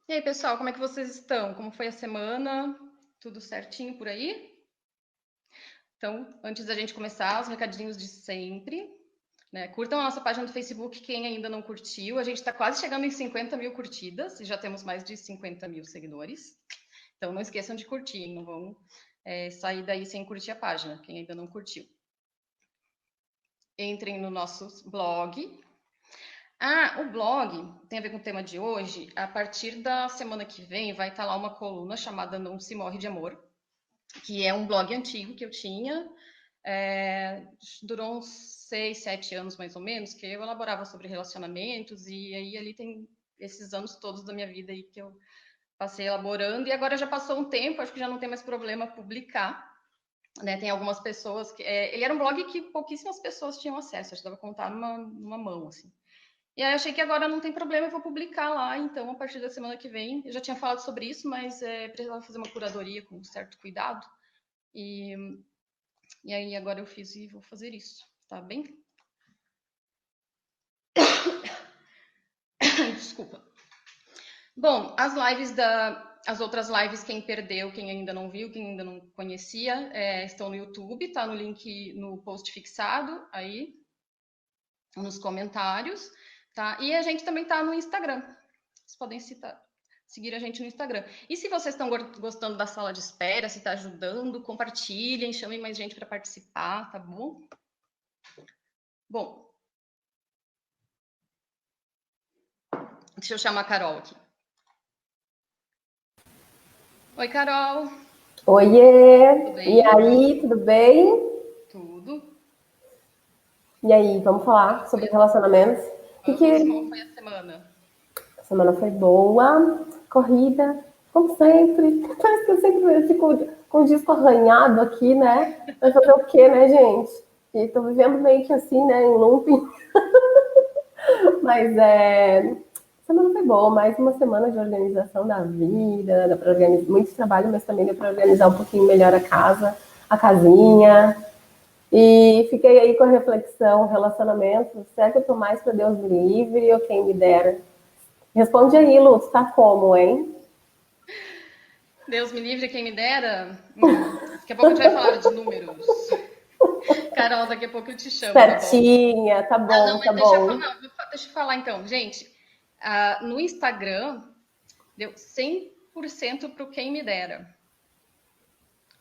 E aí, pessoal, como é que vocês estão? Como foi a semana? Tudo certinho por aí? Então, antes da gente começar, os recadinhos de sempre, né? Curtam a nossa página do Facebook, quem ainda não curtiu. A gente está quase chegando em 50 mil curtidas e já temos mais de 50 mil seguidores. Então, não esqueçam de curtir, hein? Não vão sair daí sem curtir a página, quem ainda não curtiu. Entrem no nosso blog. Ah, o blog tem a ver com o tema de hoje. A partir da semana que vem vai estar lá uma coluna chamada Não Se Morre de Amor, que é um blog antigo que eu tinha. Durou uns 6, 7 anos mais ou menos, que eu elaborava sobre relacionamentos, e aí ali tem esses anos todos da minha vida aí que eu passei elaborando, e agora já passou um tempo, acho que já não tem mais problema publicar, né? Tem algumas pessoas que... ele era um blog que pouquíssimas pessoas tinham acesso, acho que dava pra contar numa mão, assim. E aí eu achei que agora não tem problema, eu vou publicar lá, então, a partir da semana que vem. Eu já tinha falado sobre isso, mas precisava fazer uma curadoria com certo cuidado. E aí agora eu fiz e vou fazer isso, tá bem? Desculpa. Bom, as outras lives, quem perdeu, quem ainda não viu, quem ainda não conhecia, estão no YouTube, tá no link no post fixado aí, nos comentários, tá? E a gente também tá no Instagram. Vocês podem seguir a gente no Instagram. E se vocês estão gostando da sala de espera, se está ajudando, compartilhem, chamem mais gente para participar, tá bom? Bom, deixa eu chamar a Carol aqui. Oi, Carol. Oiê! Tudo E bem? aí, tudo bem? Tudo. E aí, vamos falar sobre relacionamentos. Vamos? Como foi a semana? A semana foi boa, corrida, como sempre. Parece que eu sempre fico com o disco arranhado aqui, né? Vai fazer o quê, né, gente? E tô vivendo meio que assim, né, em looping. Mas a semana foi boa, mais uma semana de organização da vida, dá pra organizar muito trabalho, mas também deu para organizar um pouquinho melhor a casa, a casinha. E fiquei aí com a reflexão, relacionamento, será que eu tô mais para Deus me livre ou quem me dera? Responde aí, Lutz, tá como, hein? Deus me livre, quem me dera. Daqui a pouco a gente vai falar de números. Carol, daqui a pouco eu te chamo, tá bom? Certinha, tá Ah, não, bom, tá mas deixa eu falar, bom. não, deixa eu falar então. Gente, no Instagram deu 100% pro quem me dera.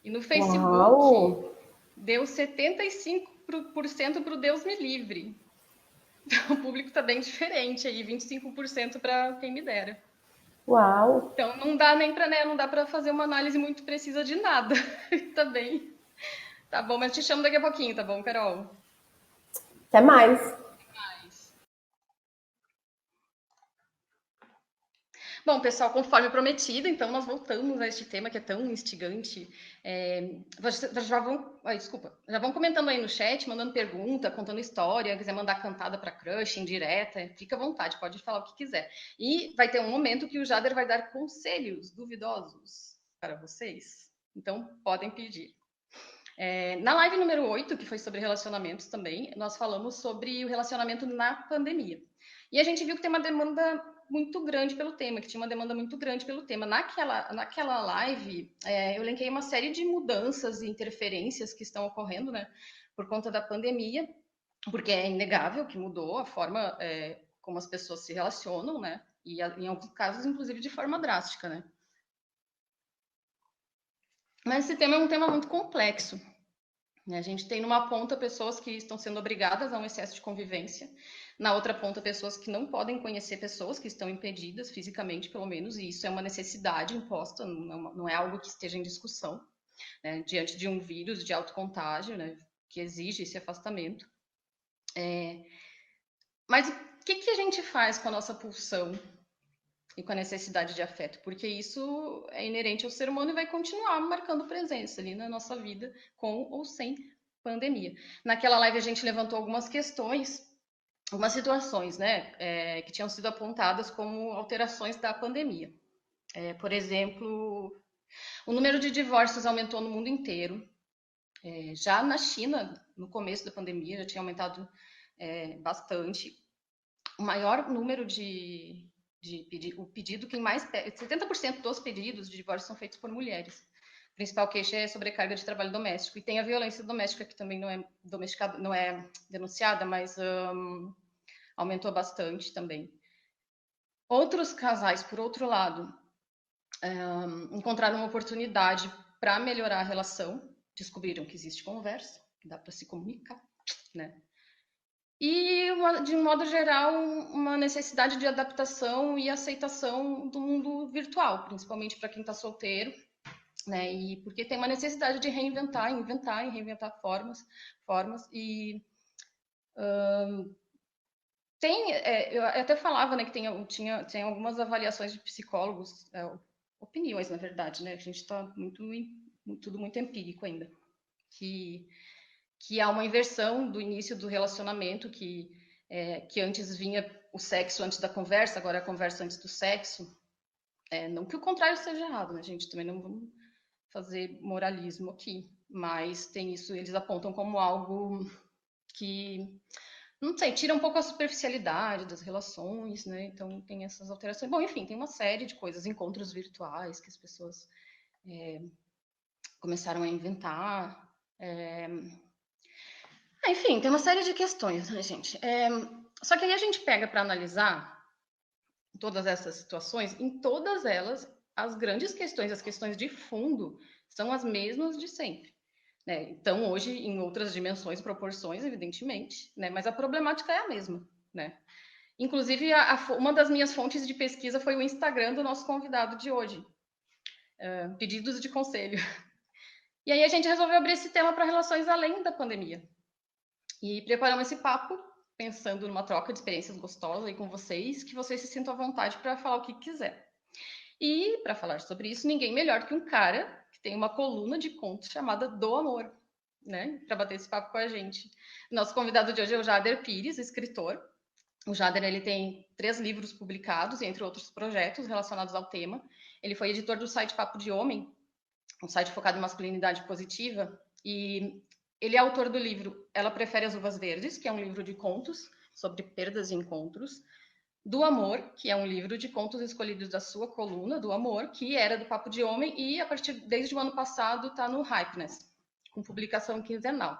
E no Uau! Facebook deu 75% pro Deus me livre. Então, o público tá bem diferente aí, 25% para quem me dera. Uau! Então não dá nem para, né, não dá para fazer uma análise muito precisa de nada. Tá bem. Tá bom, mas te chamo daqui a pouquinho, tá bom, Carol? Até mais. Bom, pessoal, conforme prometido, então nós voltamos a este tema que é tão instigante. Já vão, desculpa, já vão comentando aí no chat, mandando pergunta, contando história, quiser mandar cantada para crush, indireta, fica à vontade, pode falar o que quiser. E vai ter um momento que o Jader vai dar conselhos duvidosos para vocês. Então, podem pedir. Na live número 8, que foi sobre relacionamentos também, nós falamos sobre o relacionamento na pandemia. E a gente viu que tem uma demanda muito grande pelo tema, que tinha uma demanda muito grande pelo tema. Naquela live, eu elenquei uma série de mudanças e interferências que estão ocorrendo, né, por conta da pandemia, porque é inegável que mudou a forma como as pessoas se relacionam, né, e em alguns casos, inclusive, de forma drástica, né. Mas esse tema é um tema muito complexo. A gente tem numa ponta pessoas que estão sendo obrigadas a um excesso de convivência, na outra ponta pessoas que não podem conhecer pessoas que estão impedidas fisicamente, pelo menos, e isso é uma necessidade imposta, não é algo que esteja em discussão, né, diante de um vírus de alto contágio, né, que exige esse afastamento. Mas o que a gente faz com a nossa pulsão e com a necessidade de afeto? Porque isso é inerente ao ser humano e vai continuar marcando presença ali na nossa vida, com ou sem pandemia. Naquela live a gente levantou algumas questões, algumas situações, né, que tinham sido apontadas como alterações da pandemia. Por exemplo, O número de divórcios aumentou no mundo inteiro. Já na China, no começo da pandemia, já tinha aumentado bastante. O maior número o pedido, 70% dos pedidos de divórcio são feitos por mulheres. A principal queixa é sobrecarga de trabalho doméstico. E tem a violência doméstica, que também não é denunciada, mas aumentou bastante também. Outros casais, por outro lado, encontraram uma oportunidade para melhorar a relação, descobriram que existe conversa, que dá para se comunicar, né? E, de um modo geral, uma necessidade de adaptação e aceitação do mundo virtual, principalmente para quem está solteiro, né? E porque tem uma necessidade de reinventar, inventar e reinventar formas e eu até falava, né, que tem algumas avaliações de psicólogos, opiniões, na verdade, né? A gente está tudo muito empírico ainda, que há uma inversão do início do relacionamento, que antes vinha o sexo antes da conversa, agora a conversa antes do sexo. Não que o contrário seja errado, né, gente? Também não vamos fazer moralismo aqui, mas tem isso, eles apontam como algo que, não sei, tira um pouco a superficialidade das relações, né? Então tem essas alterações. Bom, enfim, tem uma série de coisas, encontros virtuais que as pessoas começaram a inventar. Enfim, tem uma série de questões, né, gente? Só que aí a gente pega para analisar todas essas situações, em todas elas, as grandes questões, as questões de fundo, são as mesmas de sempre. Né? Então, hoje, em outras dimensões, proporções, evidentemente, né? Mas a problemática é a mesma, né? Inclusive, uma das minhas fontes de pesquisa foi o Instagram do nosso convidado de hoje, pedidos de conselho. E aí a gente resolveu abrir esse tema para relações além da pandemia. E preparamos esse papo pensando numa troca de experiências gostosas aí com vocês, que vocês se sintam à vontade para falar o que quiser. E para falar sobre isso, ninguém melhor que um cara que tem uma coluna de contos chamada Do Amor, né? Para bater esse papo com a gente. Nosso convidado de hoje é o Jader Pires, escritor. O Jader, ele tem 3 livros publicados, entre outros projetos relacionados ao tema. Ele foi editor do site Papo de Homem, um site focado em masculinidade positiva, e ele é autor do livro Ela Prefere as Uvas Verdes, que é um livro de contos sobre perdas e encontros, do Amor, que é um livro de contos escolhidos da sua coluna, do Amor, que era do Papo de Homem, e desde o ano passado está no Hypeness, com publicação quinzenal.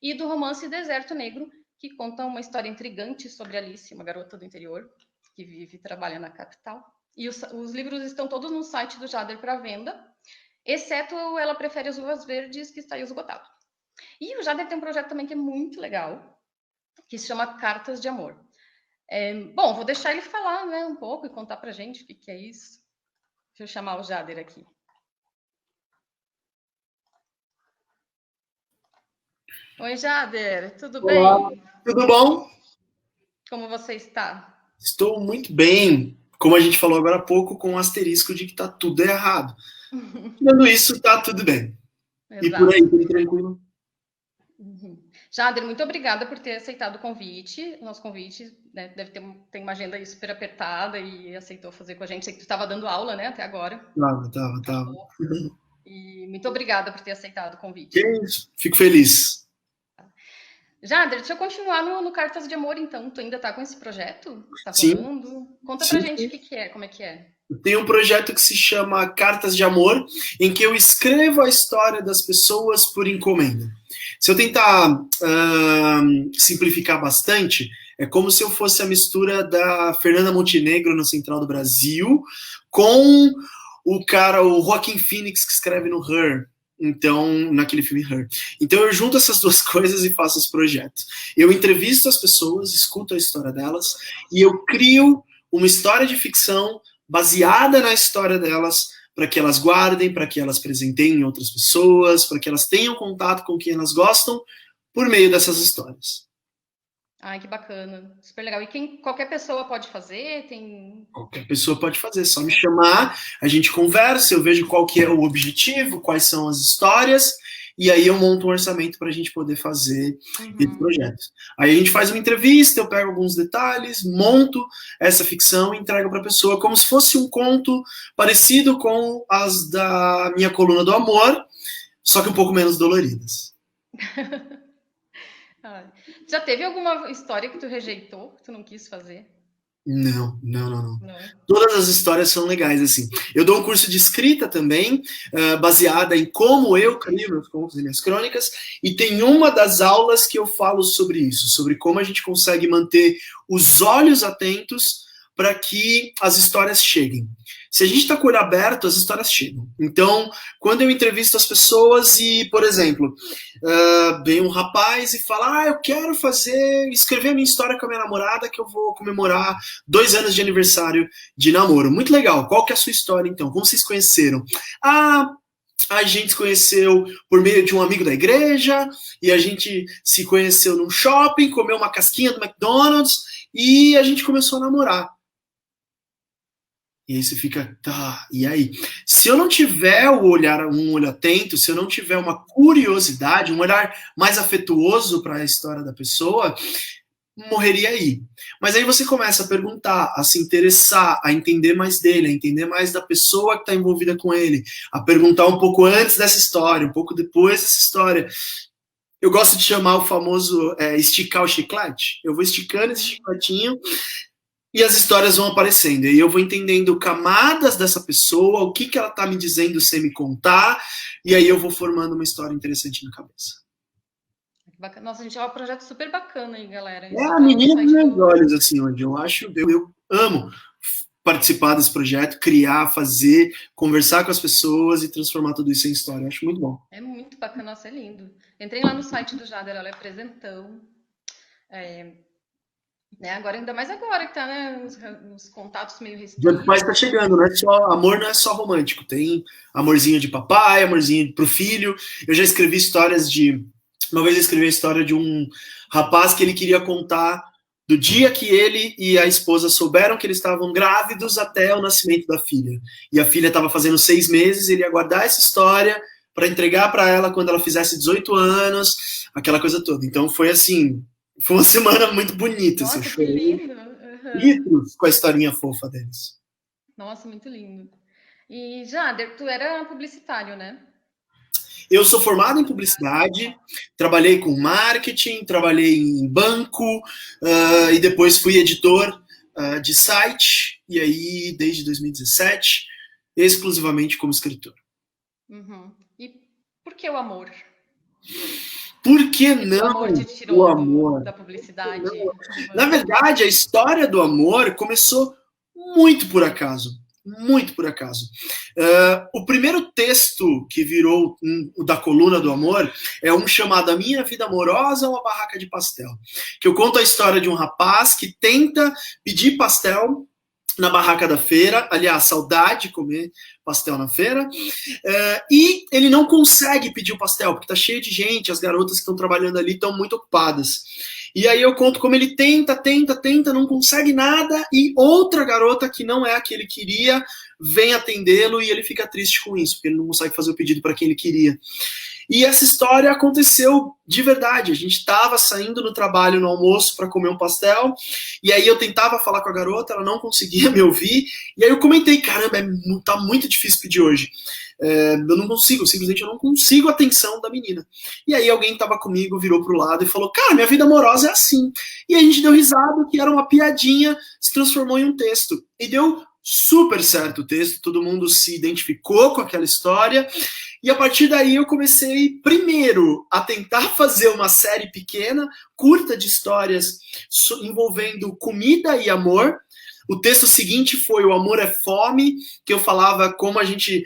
E do romance Deserto Negro, que conta uma história intrigante sobre Alice, uma garota do interior, que vive e trabalha na capital. E os livros estão todos no site do Jader para venda, exceto Ela Prefere as Uvas Verdes, que está esgotado. E o Jader tem um projeto também que é muito legal, que se chama Cartas de Amor. Bom, vou deixar ele falar, né, um pouco e contar pra gente o que é isso. Deixa eu chamar o Jader aqui. Oi, Jader, tudo Olá, bem? tudo bom? Como você está? Estou muito bem. Como a gente falou agora há pouco, com um asterisco de que tá tudo errado. Tirando isso, tá tudo bem. E por aí, Exato. tudo tranquilo? Jader, muito obrigada por ter aceitado o convite, o nosso convite, né, tem uma agenda aí super apertada e aceitou fazer com a gente. Sei que tu estava dando aula, né, até agora. Tava. E muito obrigada por ter aceitado o Que convite. é isso? Fico feliz. Jader, deixa eu continuar no Cartas de Amor, então. Tu ainda tá com esse projeto? Tá Sim, rolando? Conta pra sim. gente o que é, como é que é. Eu tenho um projeto que se chama Cartas de Amor, em que eu escrevo a história das pessoas por encomenda. Se eu tentar simplificar bastante, é como se eu fosse a mistura da Fernanda Montenegro no Central do Brasil com o Joaquin Phoenix que escreve no Her, então, naquele filme Her. Então eu junto essas duas coisas e faço esse projeto. Eu entrevisto as pessoas, escuto a história delas e eu crio uma história de ficção baseada na história delas, para que elas guardem, para que elas presentem outras pessoas, para que elas tenham contato com quem elas gostam por meio dessas histórias. Ai, que bacana. Super legal. E qualquer pessoa pode fazer? Qualquer pessoa pode fazer, só me chamar, a gente conversa, eu vejo qual que é o objetivo, quais são as histórias, e aí eu monto um orçamento para a gente poder fazer esse Uhum. projeto. Aí a gente faz uma entrevista, eu pego alguns detalhes, monto essa ficção e entrego para a pessoa como se fosse um conto parecido com as da minha coluna do amor, só que um pouco menos doloridas. Ai. Já teve alguma história que tu rejeitou, que tu não quis fazer? Não, não, não, não. Não. Todas as histórias são legais, assim. Eu dou um curso de escrita também, baseada em como eu crio meus contos e minhas crônicas, e tem uma das aulas que eu falo sobre isso, sobre como a gente consegue manter os olhos atentos para que as histórias cheguem. Se a gente está com o olho aberto, as histórias chegam. Então, quando eu entrevisto as pessoas e, por exemplo, vem um rapaz e fala, eu quero escrever a minha história com a minha namorada que eu vou comemorar 2 anos de aniversário de namoro. Muito legal. Qual que é a sua história, então? Como vocês conheceram? A gente se conheceu por meio de um amigo da igreja, e a gente se conheceu num shopping, comeu uma casquinha do McDonald's, e a gente começou a namorar. E aí você fica, tá, e aí? Se eu não tiver um olho atento, se eu não tiver uma curiosidade, um olhar mais afetuoso para a história da pessoa, morreria aí. Mas aí você começa a perguntar, a se interessar, a entender mais dele, a entender mais da pessoa que está envolvida com ele, a perguntar um pouco antes dessa história, um pouco depois dessa história. Eu gosto de chamar o famoso esticar o chiclete. Eu vou esticando esse chicletinho e as histórias vão aparecendo. E eu vou entendendo camadas dessa pessoa, o que ela está me dizendo sem me contar, e aí eu vou formando uma história interessante na cabeça. Bacana. Nossa, a gente é um projeto super bacana aí, galera. É Isso a tá lá no menina dos site meus do... olhos, assim, onde eu amo participar desse projeto, criar, fazer, conversar com as pessoas e transformar tudo isso em história. Eu acho muito bom. É muito bacana, nossa, é lindo. Entrei lá no site do Jader, ela é presentão. Né? Agora, ainda mais agora que tá, né? Os contatos meio Dia dos Pais tá restritos. chegando, não é só amor, não é só romântico. Tem amorzinho de papai, amorzinho pro filho. Eu já escrevi histórias de... Uma vez eu escrevi a história de um rapaz que ele queria contar do dia que ele e a esposa souberam que eles estavam grávidos até o nascimento da filha. E a filha estava fazendo 6 meses, ele ia guardar essa história para entregar para ela quando ela fizesse 18 anos, aquela coisa toda. Então foi assim, foi uma semana muito bonita. Nossa, Assim, que lindo! litros com a historinha fofa deles. Nossa, muito lindo. E, Jader, tu era publicitário, né? Eu sou formado em publicidade, trabalhei com marketing, trabalhei em banco, e depois fui editor de site, e aí desde 2017, exclusivamente como escritor. Uhum. E por que o amor? Por que O não amor te o tirou amor? da publicidade? Na verdade, a história do amor começou muito por acaso. Muito por acaso. O primeiro texto que virou o da coluna do amor é um chamado A Minha Vida Amorosa, uma Barraca de Pastel. Que eu conto a história de um rapaz que tenta pedir pastel na barraca da feira. Aliás, saudade de comer pastel na feira. E ele não consegue pedir o pastel, porque tá cheio de gente, as garotas que estão trabalhando ali estão muito ocupadas. E aí eu conto como ele tenta, não consegue nada, e outra garota que não é a que ele queria vem atendê-lo e ele fica triste com isso, porque ele não consegue fazer o pedido para quem ele queria. E essa história aconteceu de verdade. A gente estava saindo do trabalho no almoço para comer um pastel, e aí eu tentava falar com a garota, ela não conseguia me ouvir, e aí eu comentei, caramba, tá muito difícil pedir hoje. Eu não consigo, simplesmente eu não consigo a atenção da menina. E aí alguém estava comigo, virou pro lado e falou, cara, minha vida amorosa é assim. E a gente deu risada, que era uma piadinha, se transformou em um texto. E deu super certo o texto, todo mundo se identificou com aquela história. E a partir daí eu comecei, primeiro, a tentar fazer uma série pequena, curta de histórias envolvendo comida e amor. O texto seguinte foi O Amor é Fome, que eu falava como a gente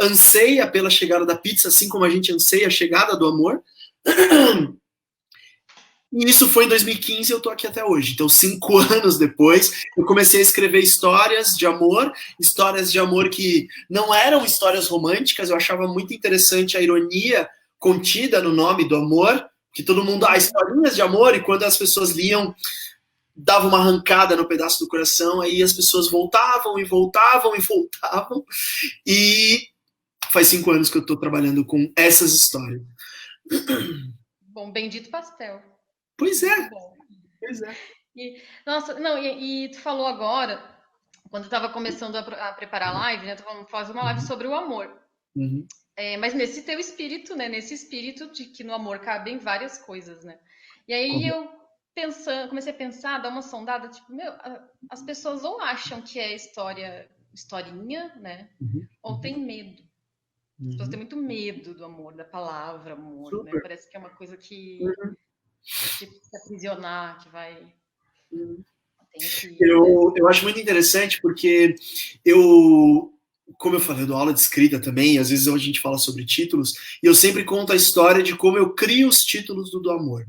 anseia pela chegada da pizza, assim como a gente anseia a chegada do amor. E isso foi em 2015 e eu tô aqui até hoje. Então, 5 anos depois, eu comecei a escrever histórias de amor que não eram histórias românticas. Eu achava muito interessante a ironia contida no nome do amor, que todo mundo, historinhas de amor, e quando as pessoas liam, dava uma arrancada no pedaço do coração, aí as pessoas voltavam. E faz 5 anos que eu tô trabalhando com essas histórias. Bom, bendito pastel. Pois Muito é, bom. pois é. Nossa, não, e tu falou agora, quando eu tava começando a preparar a live, né? Tu vamos fazer uma live Uhum, sobre o amor. uhum, Mas nesse teu espírito, né? Nesse espírito de que no amor cabem várias coisas, né? E aí correto. eu comecei a pensar, dar uma sondada, tipo, meu, as pessoas ou acham que é historinha, né? Uhum, Ou uhum, tem medo. As pessoas têm uhum. muito medo do amor, da palavra amor, né? Super. Parece que é uma coisa que Uhum, tipo, se aprisionar, que vai. uhum. Tem esse, né? Eu acho muito interessante porque eu, como eu falei, eu dou aula de escrita também, e às vezes a gente fala sobre títulos, e eu sempre conto a história de como eu crio os títulos do amor.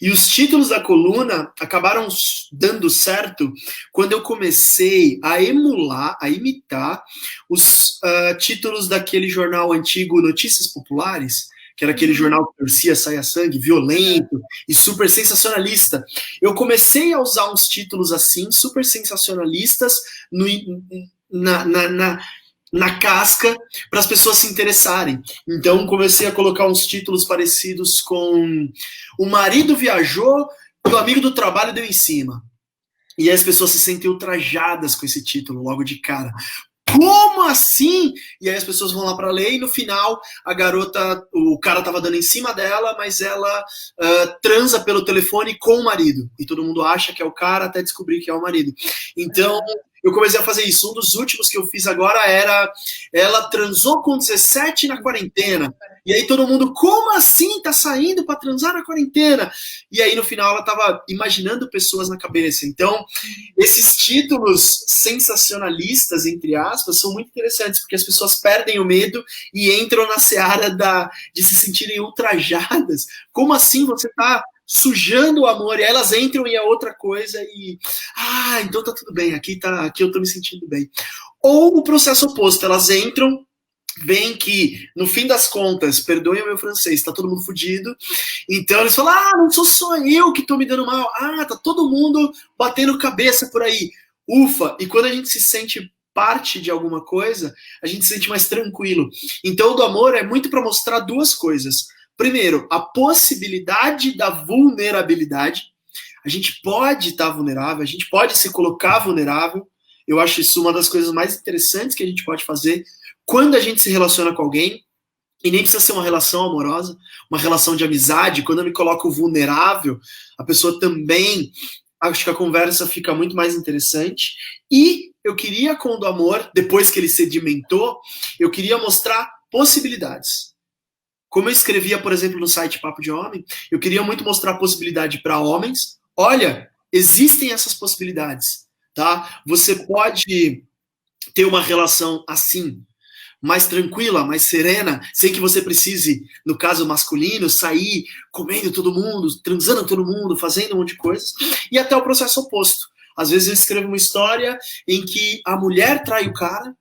E os títulos da coluna acabaram dando certo quando eu comecei a emular, a imitar os títulos daquele jornal antigo Notícias Populares, que era aquele Uhum, jornal que torcia, saia sangue, uhum. violento e super sensacionalista. Eu comecei a usar uns títulos assim, super sensacionalistas, no, na, na, na, na casca para as pessoas se interessarem. Então comecei a colocar uns títulos parecidos com o marido viajou e o amigo do trabalho deu em cima. E aí as pessoas se sentem ultrajadas com esse título logo de cara. Como assim? E aí as pessoas vão lá para ler e no final a garota, o cara tava dando em cima dela, mas ela transa pelo telefone com o marido. E todo mundo acha que é o cara até descobrir que é o marido. Então Uhum. eu comecei a fazer isso. Um dos últimos que eu fiz agora era ela transou com 17 na quarentena. E aí todo mundo, como assim? Tá saindo para transar na quarentena? E aí no final ela tava imaginando pessoas na cabeça. Então esses títulos sensacionalistas, entre aspas, são muito interessantes, porque as pessoas perdem o medo e entram na seara de se sentirem ultrajadas. Como assim você está sujando o amor? E aí elas entram e é outra coisa e... Ah, então tá tudo bem, aqui eu tô me sentindo bem. Ou o processo oposto, elas entram, veem que, no fim das contas, perdoem o meu francês, tá todo mundo fudido, então eles falam, não sou só eu que tô me dando mal, tá todo mundo batendo cabeça por aí. Ufa, e quando a gente se sente parte de alguma coisa, a gente se sente mais tranquilo. Então o do amor é muito para mostrar duas coisas. Primeiro, a possibilidade da vulnerabilidade. A gente pode estar vulnerável, a gente pode se colocar vulnerável. Eu acho isso uma das coisas mais interessantes que a gente pode fazer quando a gente se relaciona com alguém. E nem precisa ser uma relação amorosa, uma relação de amizade. Quando eu me coloco vulnerável, a pessoa também, acho que a conversa fica muito mais interessante. E eu queria, com o do amor, depois que ele sedimentou, eu queria mostrar possibilidades. Como eu escrevia, por exemplo, no site Papo de Homem, eu queria muito mostrar possibilidade para homens. Olha, existem essas possibilidades, tá? Você pode ter uma relação assim, mais tranquila, mais serena, sem que você precise, no caso masculino, sair comendo todo mundo, transando todo mundo, fazendo um monte de coisas, e até o processo oposto. Às vezes eu escrevo uma história em que a mulher trai o cara,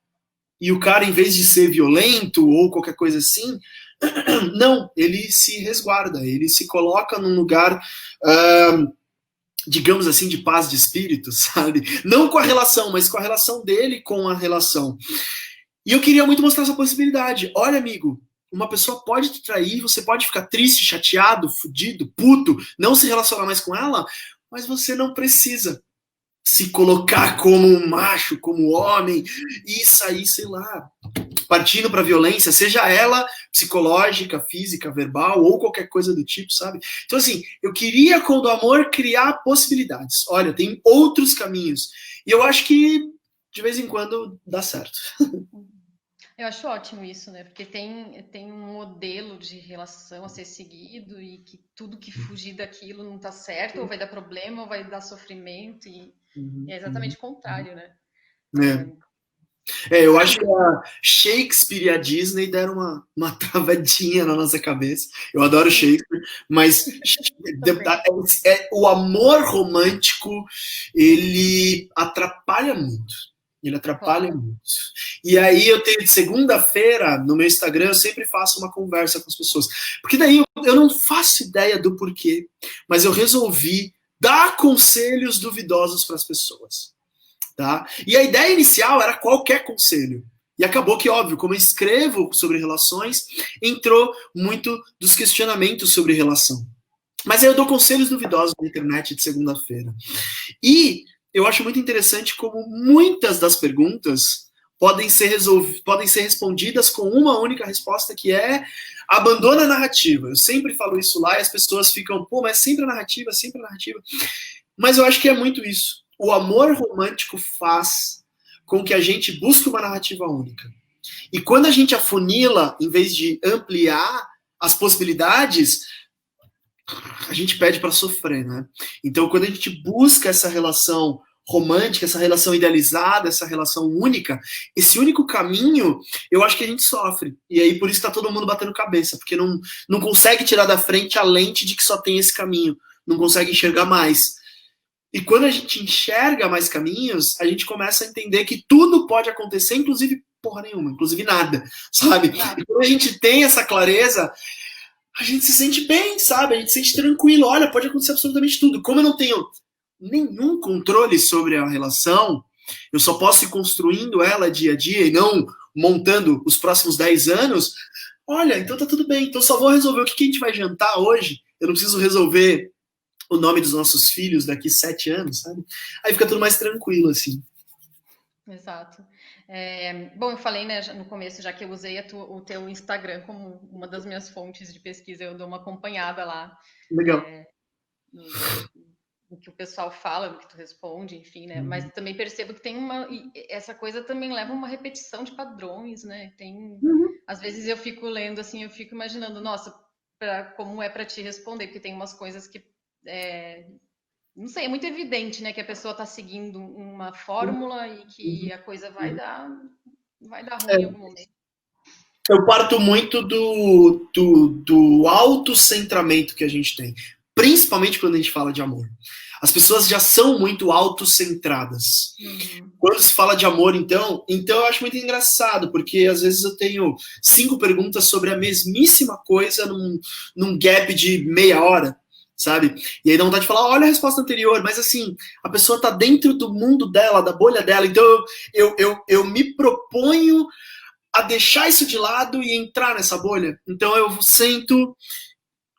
e o cara, em vez de ser violento ou qualquer coisa assim, não, ele se resguarda, ele se coloca num lugar, digamos assim, de paz de espírito, sabe? Não com a relação, mas com a relação dele com a relação. E eu queria muito mostrar essa possibilidade. Olha, amigo, uma pessoa pode te trair, você pode ficar triste, chateado, fudido, puto, não se relacionar mais com ela, mas você não precisa se colocar como um macho, como homem, e sair, sei lá, partindo para violência, seja ela psicológica, física, verbal ou qualquer coisa do tipo, sabe? Então, assim, eu queria, com o do amor, criar possibilidades. Olha, tem outros caminhos. E eu acho que, de vez em quando, dá certo. Eu acho ótimo isso, né? Porque tem um modelo de relação a ser seguido e que tudo que fugir daquilo não tá certo, ou vai dar problema, ou vai dar sofrimento, e Uhum, é uhum, exatamente o contrário, né? é. Eu acho que Sabe? a Shakespeare e a Disney deram uma travadinha na nossa cabeça. Eu adoro Shakespeare, mas Também. o amor romântico, ele atrapalha muito. Ele atrapalha Claro. muito. E aí eu tenho de segunda-feira, no meu Instagram, eu sempre faço uma conversa com as pessoas. Porque daí eu não faço ideia do porquê, mas eu resolvi dar conselhos duvidosos para as pessoas. Tá? E a ideia inicial era qualquer conselho. E acabou que, óbvio, como eu escrevo sobre relações, entrou muito dos questionamentos sobre relação. Mas aí eu dou conselhos duvidosos na internet de segunda-feira. E eu acho muito interessante como muitas das perguntas podem ser respondidas com uma única resposta, que é abandona a narrativa. Eu sempre falo isso lá e as pessoas ficam, pô, mas sempre a narrativa, sempre a narrativa. Mas eu acho que é muito isso. O amor romântico faz com que a gente busque uma narrativa única. E quando a gente afunila, em vez de ampliar as possibilidades, a gente pede para sofrer, né? Então, quando a gente busca essa relação romântica, essa relação idealizada, essa relação única, esse único caminho, eu acho que a gente sofre. E aí, por isso está todo mundo batendo cabeça, porque não consegue tirar da frente a lente de que só tem esse caminho, não consegue enxergar mais. E quando a gente enxerga mais caminhos, a gente começa a entender que tudo pode acontecer, inclusive porra nenhuma, inclusive nada, sabe? E quando a gente tem essa clareza, a gente se sente bem, sabe? A gente se sente tranquilo. Olha, pode acontecer absolutamente tudo. Como eu não tenho nenhum controle sobre a relação, eu só posso ir construindo ela dia a dia e não montando os próximos 10 anos. Olha, então tá tudo bem. Então só vou resolver o que a gente vai jantar hoje. Eu não preciso resolver o nome dos nossos filhos daqui 7 anos, sabe? Aí fica tudo mais tranquilo, assim. Exato. Bom, eu falei, né, no começo, já que eu usei o teu Instagram como uma das minhas fontes de pesquisa, eu dou uma acompanhada lá. Legal. No que o pessoal fala, no que tu responde, enfim, né? Mas também percebo que tem essa coisa também leva uma repetição de padrões, né? Às vezes eu fico lendo assim, eu fico imaginando, nossa, como é para te responder, porque tem umas coisas que não sei, é muito evidente, né, que a pessoa está seguindo uma fórmula e que a coisa vai dar ruim em algum momento. Eu parto muito do autocentramento que a gente tem, principalmente quando a gente fala de amor. As pessoas já são muito autocentradas. Quando se fala de amor, então eu acho muito engraçado, porque às vezes eu tenho 5 perguntas sobre a mesmíssima coisa num gap de meia hora, sabe? E aí dá vontade de falar, olha a resposta anterior, mas assim, a pessoa tá dentro do mundo dela, da bolha dela, então eu me proponho a deixar isso de lado e entrar nessa bolha. Então eu sento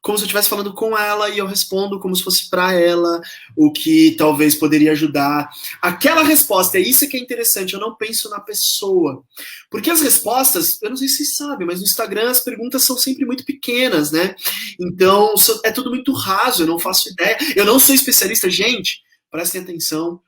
como se eu estivesse falando com ela e eu respondo como se fosse para ela o que talvez poderia ajudar. Aquela resposta, é isso que é interessante, eu não penso na pessoa. Porque as respostas, eu não sei se vocês sabem, mas no Instagram as perguntas são sempre muito pequenas, né? Então é tudo muito raso, eu não faço ideia. Eu não sou especialista, gente, prestem atenção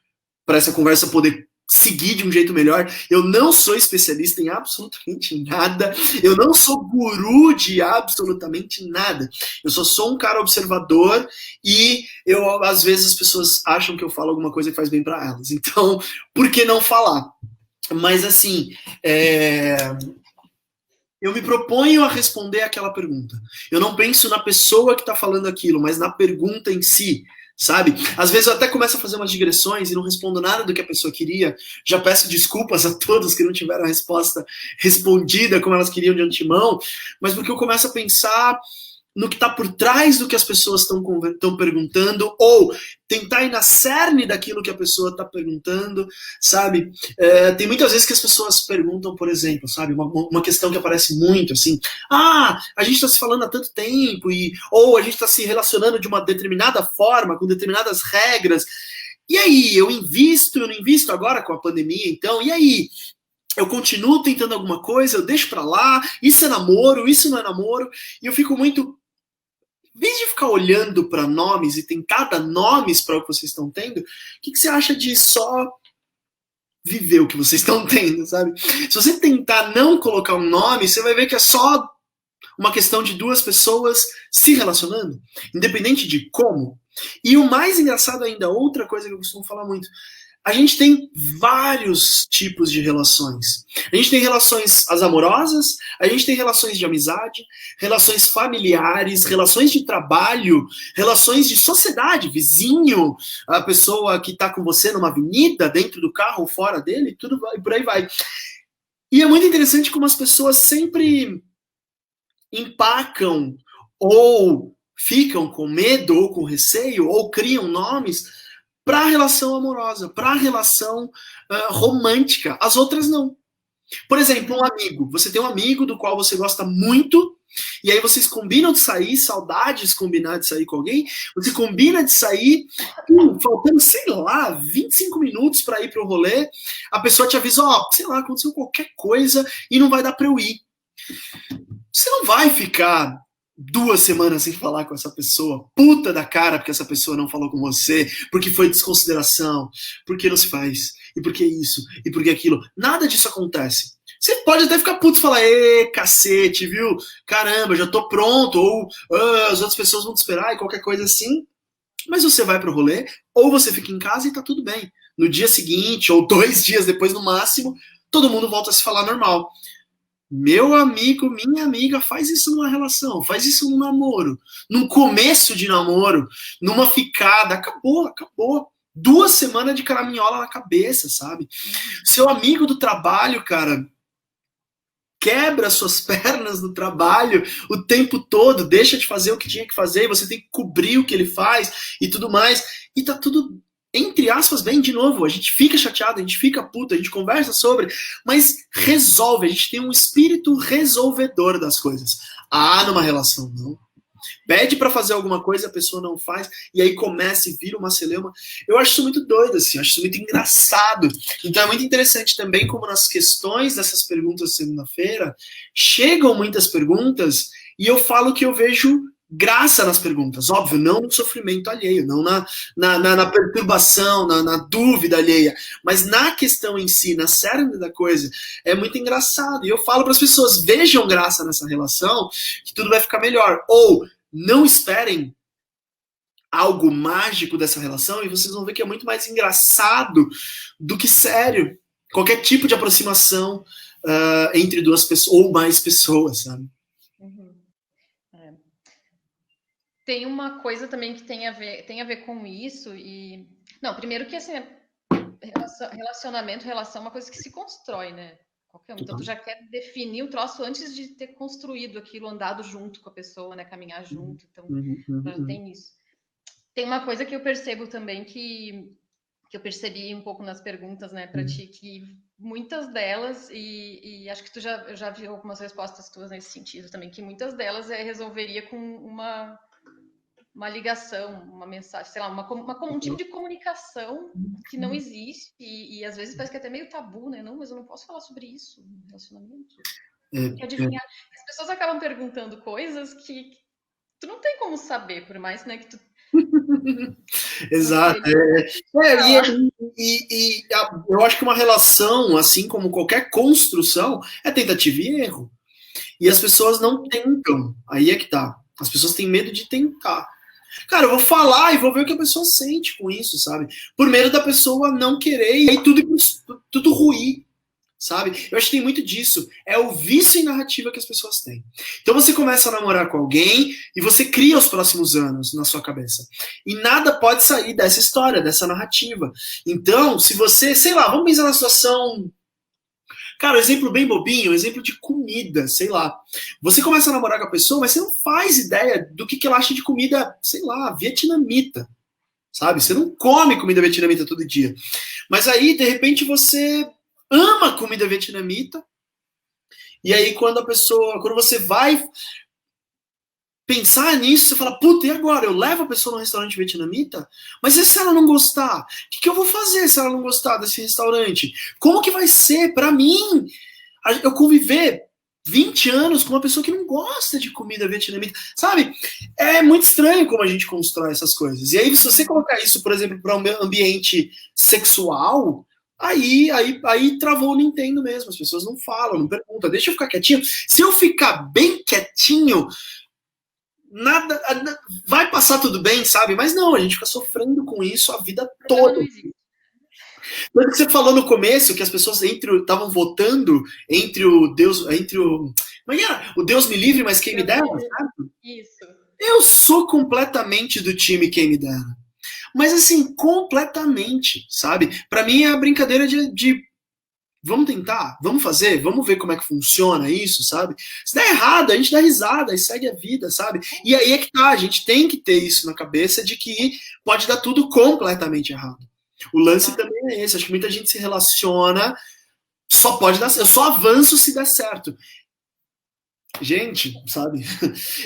para essa conversa poder seguir de um jeito melhor. Eu não sou especialista em absolutamente nada. Eu não sou guru de absolutamente nada. Eu só sou um cara observador e às vezes as pessoas acham que eu falo alguma coisa que faz bem para elas. Então, por que não falar? Mas assim, eu me proponho a responder aquela pergunta. Eu não penso na pessoa que está falando aquilo, mas na pergunta em si. Sabe? Às vezes eu até começo a fazer umas digressões e não respondo nada do que a pessoa queria. Já peço desculpas a todos que não tiveram a resposta respondida como elas queriam de antemão, mas porque eu começo a pensar no que está por trás do que as pessoas estão perguntando, ou tentar ir na cerne daquilo que a pessoa está perguntando, sabe? Tem muitas vezes que as pessoas perguntam, por exemplo, sabe? Uma questão que aparece muito, assim, a gente está se falando há tanto tempo, ou a gente está se relacionando de uma determinada forma, com determinadas regras, e aí, eu não invisto agora com a pandemia, então, e aí? Eu continuo tentando alguma coisa, eu deixo pra lá, isso é namoro, isso não é namoro, e eu fico muito... Em vez de ficar olhando para nomes e tentar dar nomes para o que vocês estão tendo, o que você acha de só viver o que vocês estão tendo, sabe? Se você tentar não colocar um nome, você vai ver que é só uma questão de 2 pessoas se relacionando, independente de como. E o mais engraçado ainda, outra coisa que eu costumo falar muito, a gente tem vários tipos de relações. A gente tem relações amorosas, a gente tem relações de amizade, relações familiares, relações de trabalho, relações de sociedade, vizinho, a pessoa que está com você numa avenida, dentro do carro ou fora dele, tudo vai, por aí vai. E é muito interessante como as pessoas sempre empacam ou ficam com medo ou com receio ou criam nomes para a relação amorosa, para a relação romântica. As outras não. Por exemplo, um amigo. Você tem um amigo do qual você gosta muito, e aí vocês combinam de sair, saudades combinar de sair com alguém, você combina de sair, faltando, sei lá, 25 minutos para ir pro rolê, a pessoa te avisa, sei lá, aconteceu qualquer coisa e não vai dar para eu ir. Você não vai ficar 2 semanas sem falar com essa pessoa, puta da cara porque essa pessoa não falou com você, porque foi desconsideração, porque não se faz, e porque isso, e porque aquilo. Nada disso acontece. Você pode até ficar puto e falar, cacete, viu? Caramba, já tô pronto, ou as outras pessoas vão te esperar, e qualquer coisa assim. Mas você vai pro rolê, ou você fica em casa e tá tudo bem. No dia seguinte, ou 2 dias depois no máximo, todo mundo volta a se falar normal. Meu amigo, minha amiga, faz isso numa relação, faz isso num namoro, num começo de namoro, numa ficada, acabou. 2 semanas de caraminhola na cabeça, sabe? Seu amigo do trabalho, cara, quebra suas pernas no trabalho o tempo todo, deixa de fazer o que tinha que fazer, e você tem que cobrir o que ele faz e tudo mais, e tá tudo, entre aspas, bem, de novo, a gente fica chateado, a gente fica puto, a gente conversa sobre, mas resolve, a gente tem um espírito resolvedor das coisas. Numa relação, não. Pede pra fazer alguma coisa, a pessoa não faz, e aí começa e vira uma celeuma. Eu acho isso muito doido, assim, acho isso muito engraçado. Então é muito interessante também como nas questões dessas perguntas de segunda-feira, chegam muitas perguntas, e eu falo que eu vejo graça nas perguntas, óbvio, não no sofrimento alheio, não na perturbação, na dúvida alheia, mas na questão em si, na cerne da coisa, é muito engraçado. E eu falo para as pessoas, vejam graça nessa relação, que tudo vai ficar melhor. Ou não esperem algo mágico dessa relação e vocês vão ver que é muito mais engraçado do que sério. Qualquer tipo de aproximação entre 2 pessoas ou mais pessoas, sabe? Tem uma coisa também que tem a ver com isso e... Não, primeiro que, assim, relacionamento, relação é uma coisa que se constrói, né? Qualquer um. Então, tu já quer definir o troço antes de ter construído aquilo, andado junto com a pessoa, né? Caminhar junto. Então, já tem isso. Tem uma coisa que eu percebo também que eu percebi um pouco nas perguntas, né, para ti, que muitas delas, e acho que eu já vi algumas respostas tuas nesse sentido também, que muitas delas resolveria com uma ligação, uma mensagem, sei lá, um tipo de comunicação que não existe e às vezes parece que é até meio tabu, né? Não, mas eu não posso falar sobre isso no relacionamento. Adivinhar. As pessoas acabam perguntando coisas que tu não tem como saber, por mais, né, que tu... Exato. Eu acho que uma relação, assim como qualquer construção, é tentativa e erro. E as pessoas não tentam. Aí é que tá. As pessoas têm medo de tentar. Cara, eu vou falar e vou ver o que a pessoa sente com isso, sabe? Por medo da pessoa não querer e aí tudo ruir, sabe? Eu acho que tem muito disso. É o vício em narrativa que as pessoas têm. Então você começa a namorar com alguém e você cria os próximos anos na sua cabeça. E nada pode sair dessa história, dessa narrativa. Então, se você, sei lá, vamos pensar na situação... Cara, um exemplo bem bobinho, um exemplo de comida, sei lá. Você começa a namorar com a pessoa, mas você não faz ideia do que ela acha de comida, sei lá, vietnamita, sabe? Você não come comida vietnamita todo dia. Mas aí, de repente, você ama comida vietnamita, e aí quando você vai pensar nisso, você fala, puta, e agora? Eu levo a pessoa no restaurante vietnamita? Mas e se ela não gostar? O que eu vou fazer se ela não gostar desse restaurante? Como que vai ser para mim eu conviver 20 anos com uma pessoa que não gosta de comida vietnamita? Sabe? É muito estranho como a gente constrói essas coisas. E aí, se você colocar isso, por exemplo, para um ambiente sexual, aí travou o Nintendo mesmo. As pessoas não falam, não perguntam. Deixa eu ficar quietinho. Se eu ficar bem quietinho... nada, vai passar tudo bem, sabe? Mas não, a gente fica sofrendo com isso a vida toda. Mas que você falou no começo que as pessoas estavam votando entre o Deus, o Deus me livre, mas quem me dera, sabe? Isso. Eu sou completamente do time quem me dera. Mas assim, completamente, sabe? Pra mim é a brincadeira de vamos tentar, vamos fazer, vamos ver como é que funciona isso, sabe? Se der errado, a gente dá risada e segue a vida, sabe? E aí é que tá, a gente tem que ter isso na cabeça de que pode dar tudo completamente errado. O lance também é esse, acho que muita gente se relaciona só pode dar certo. Eu só avanço se der certo. Gente, sabe?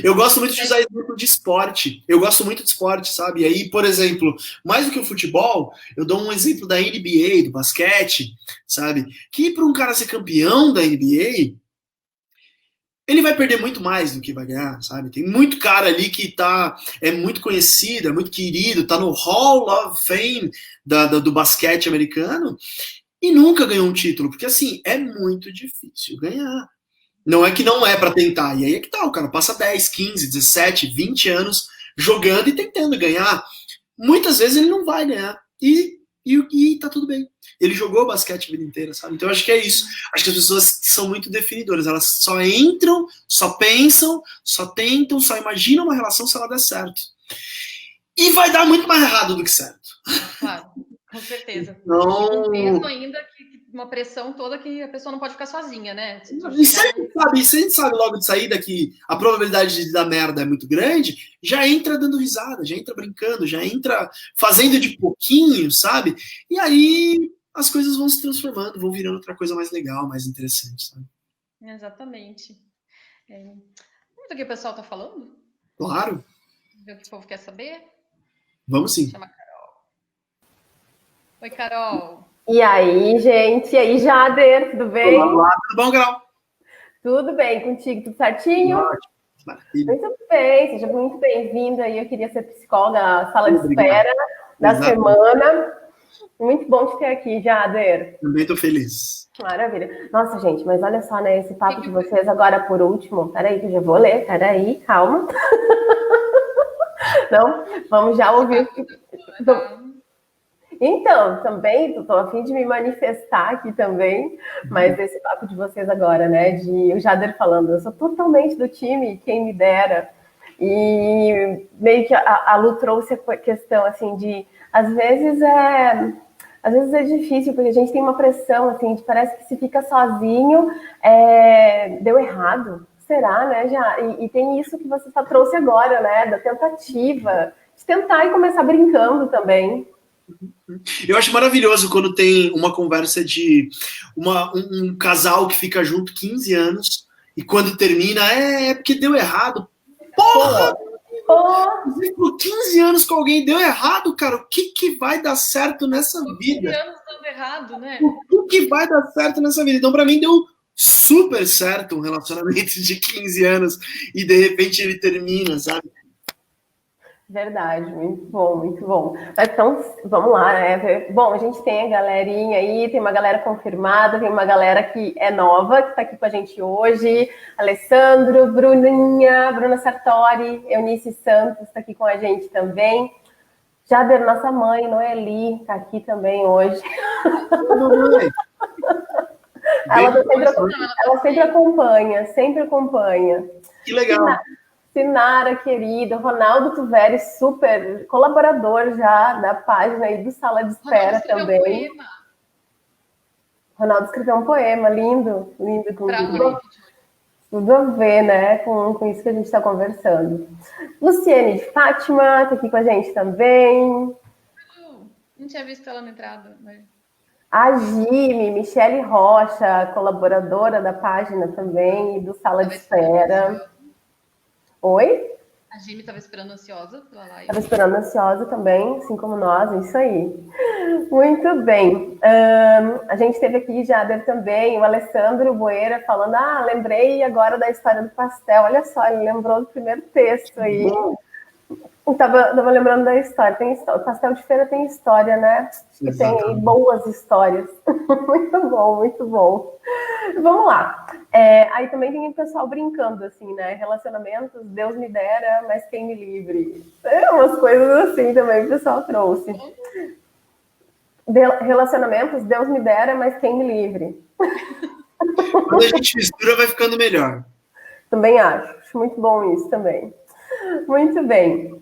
Eu gosto muito de usar exemplo de esporte. Eu gosto muito de esporte, sabe? E aí, por exemplo, mais do que o futebol, eu dou um exemplo da NBA, do basquete, sabe? Que para um cara ser campeão da NBA, ele vai perder muito mais do que vai ganhar, sabe? Tem muito cara ali que é muito conhecido, é muito querido, tá no Hall of Fame do basquete americano e nunca ganhou um título, porque assim, é muito difícil ganhar. Não é que não é para tentar. E aí é que tá, o cara passa 10, 15, 17, 20 anos jogando e tentando ganhar. Muitas vezes ele não vai ganhar. E tá tudo bem. Ele jogou basquete a vida inteira, sabe? Então eu acho que é isso. Acho que as pessoas são muito definidoras. Elas só entram, só pensam, só tentam, só imaginam uma relação se ela der certo. E vai dar muito mais errado do que certo. Claro, com certeza. Então... E mesmo ainda que uma pressão toda que a pessoa não pode ficar sozinha, né? E se a gente sabe logo de saída que a probabilidade de dar merda é muito grande, já entra dando risada, já entra brincando, já entra fazendo de pouquinho, sabe? E aí as coisas vão se transformando, vão virando outra coisa mais legal, mais interessante, sabe? Exatamente. Vamos ver o que o pessoal tá falando? Claro. Ver o que o povo quer saber? Vamos sim. Chama a Carol. Oi, Carol. E aí, gente? E aí, Jader, tudo bem? Olá, tudo bom, Carol? Tudo bem contigo? Tudo certinho? Ótimo. Maravilha. Muito bem, seja muito bem-vindo aí. Eu queria ser psicóloga na sala de espera da Exato. semana. Muito bom te ter aqui, Jader. Também tô feliz. Maravilha. Nossa, gente, mas olha só, né? Esse papo de vocês agora por último. Peraí, que eu já vou ler. Peraí, calma. Não, vamos já ouvir. Então, também, estou a fim de me manifestar aqui também, mas esse papo de vocês agora, né, de o Jader falando, eu sou totalmente do time, quem me dera, e meio que a Lu trouxe a questão, assim, de, às vezes é difícil, porque a gente tem uma pressão, assim, de parece que se fica sozinho, deu errado, será, né, já, e tem isso que você só trouxe agora, né, da tentativa, de tentar e começar brincando também. Eu acho maravilhoso quando tem uma conversa de um casal que fica junto 15 anos e quando termina, porque deu errado. Porra! Ficou 15 anos com alguém, deu errado, cara. O que vai dar certo nessa vida? 15 anos dando errado, né? O que vai dar certo nessa vida? Então, pra mim, deu super certo um relacionamento de 15 anos e de repente ele termina, sabe? Verdade, muito bom, muito bom. Então, vamos lá, né? Bom, a gente tem a galerinha aí, tem uma galera confirmada, tem uma galera que é nova, que está aqui com a gente hoje. Alessandro, Bruninha, Bruna Sartori, Eunice Santos está aqui com a gente também. Jader, nossa mãe, Noeli, está aqui também hoje. Ela sempre acompanha, sempre acompanha. Que legal. Sinara, querida, Ronaldo Tuveri, super colaborador já da página aí do Sala de Espera também. Ronaldo escreveu um poema lindo, lindo, com tudo a ver, né, com isso que a gente está conversando. Luciene de Fátima está aqui com a gente também. Não tinha visto ela na entrada, mas... A Jime, Michele Rocha, colaboradora da página também e do Sala de Espera. Oi? A Jimmy estava esperando ansiosa pela live. Estava esperando ansiosa também, assim como nós, isso aí. Muito bem. A gente teve aqui Jader também, o Alessandro Boeira falando, lembrei agora da história do pastel. Olha só, ele lembrou do primeiro texto aí. Tava lembrando da história. O pastel de feira tem história, né? E tem aí boas histórias. Muito bom, muito bom. Vamos lá. Aí também tem o pessoal brincando, assim, né? Relacionamentos, Deus me dera, mas quem me livre. Umas coisas assim também o pessoal trouxe. Relacionamentos, Deus me dera, mas quem me livre. Quando a gente mistura, vai ficando melhor. Também acho muito bom isso também. Muito bem.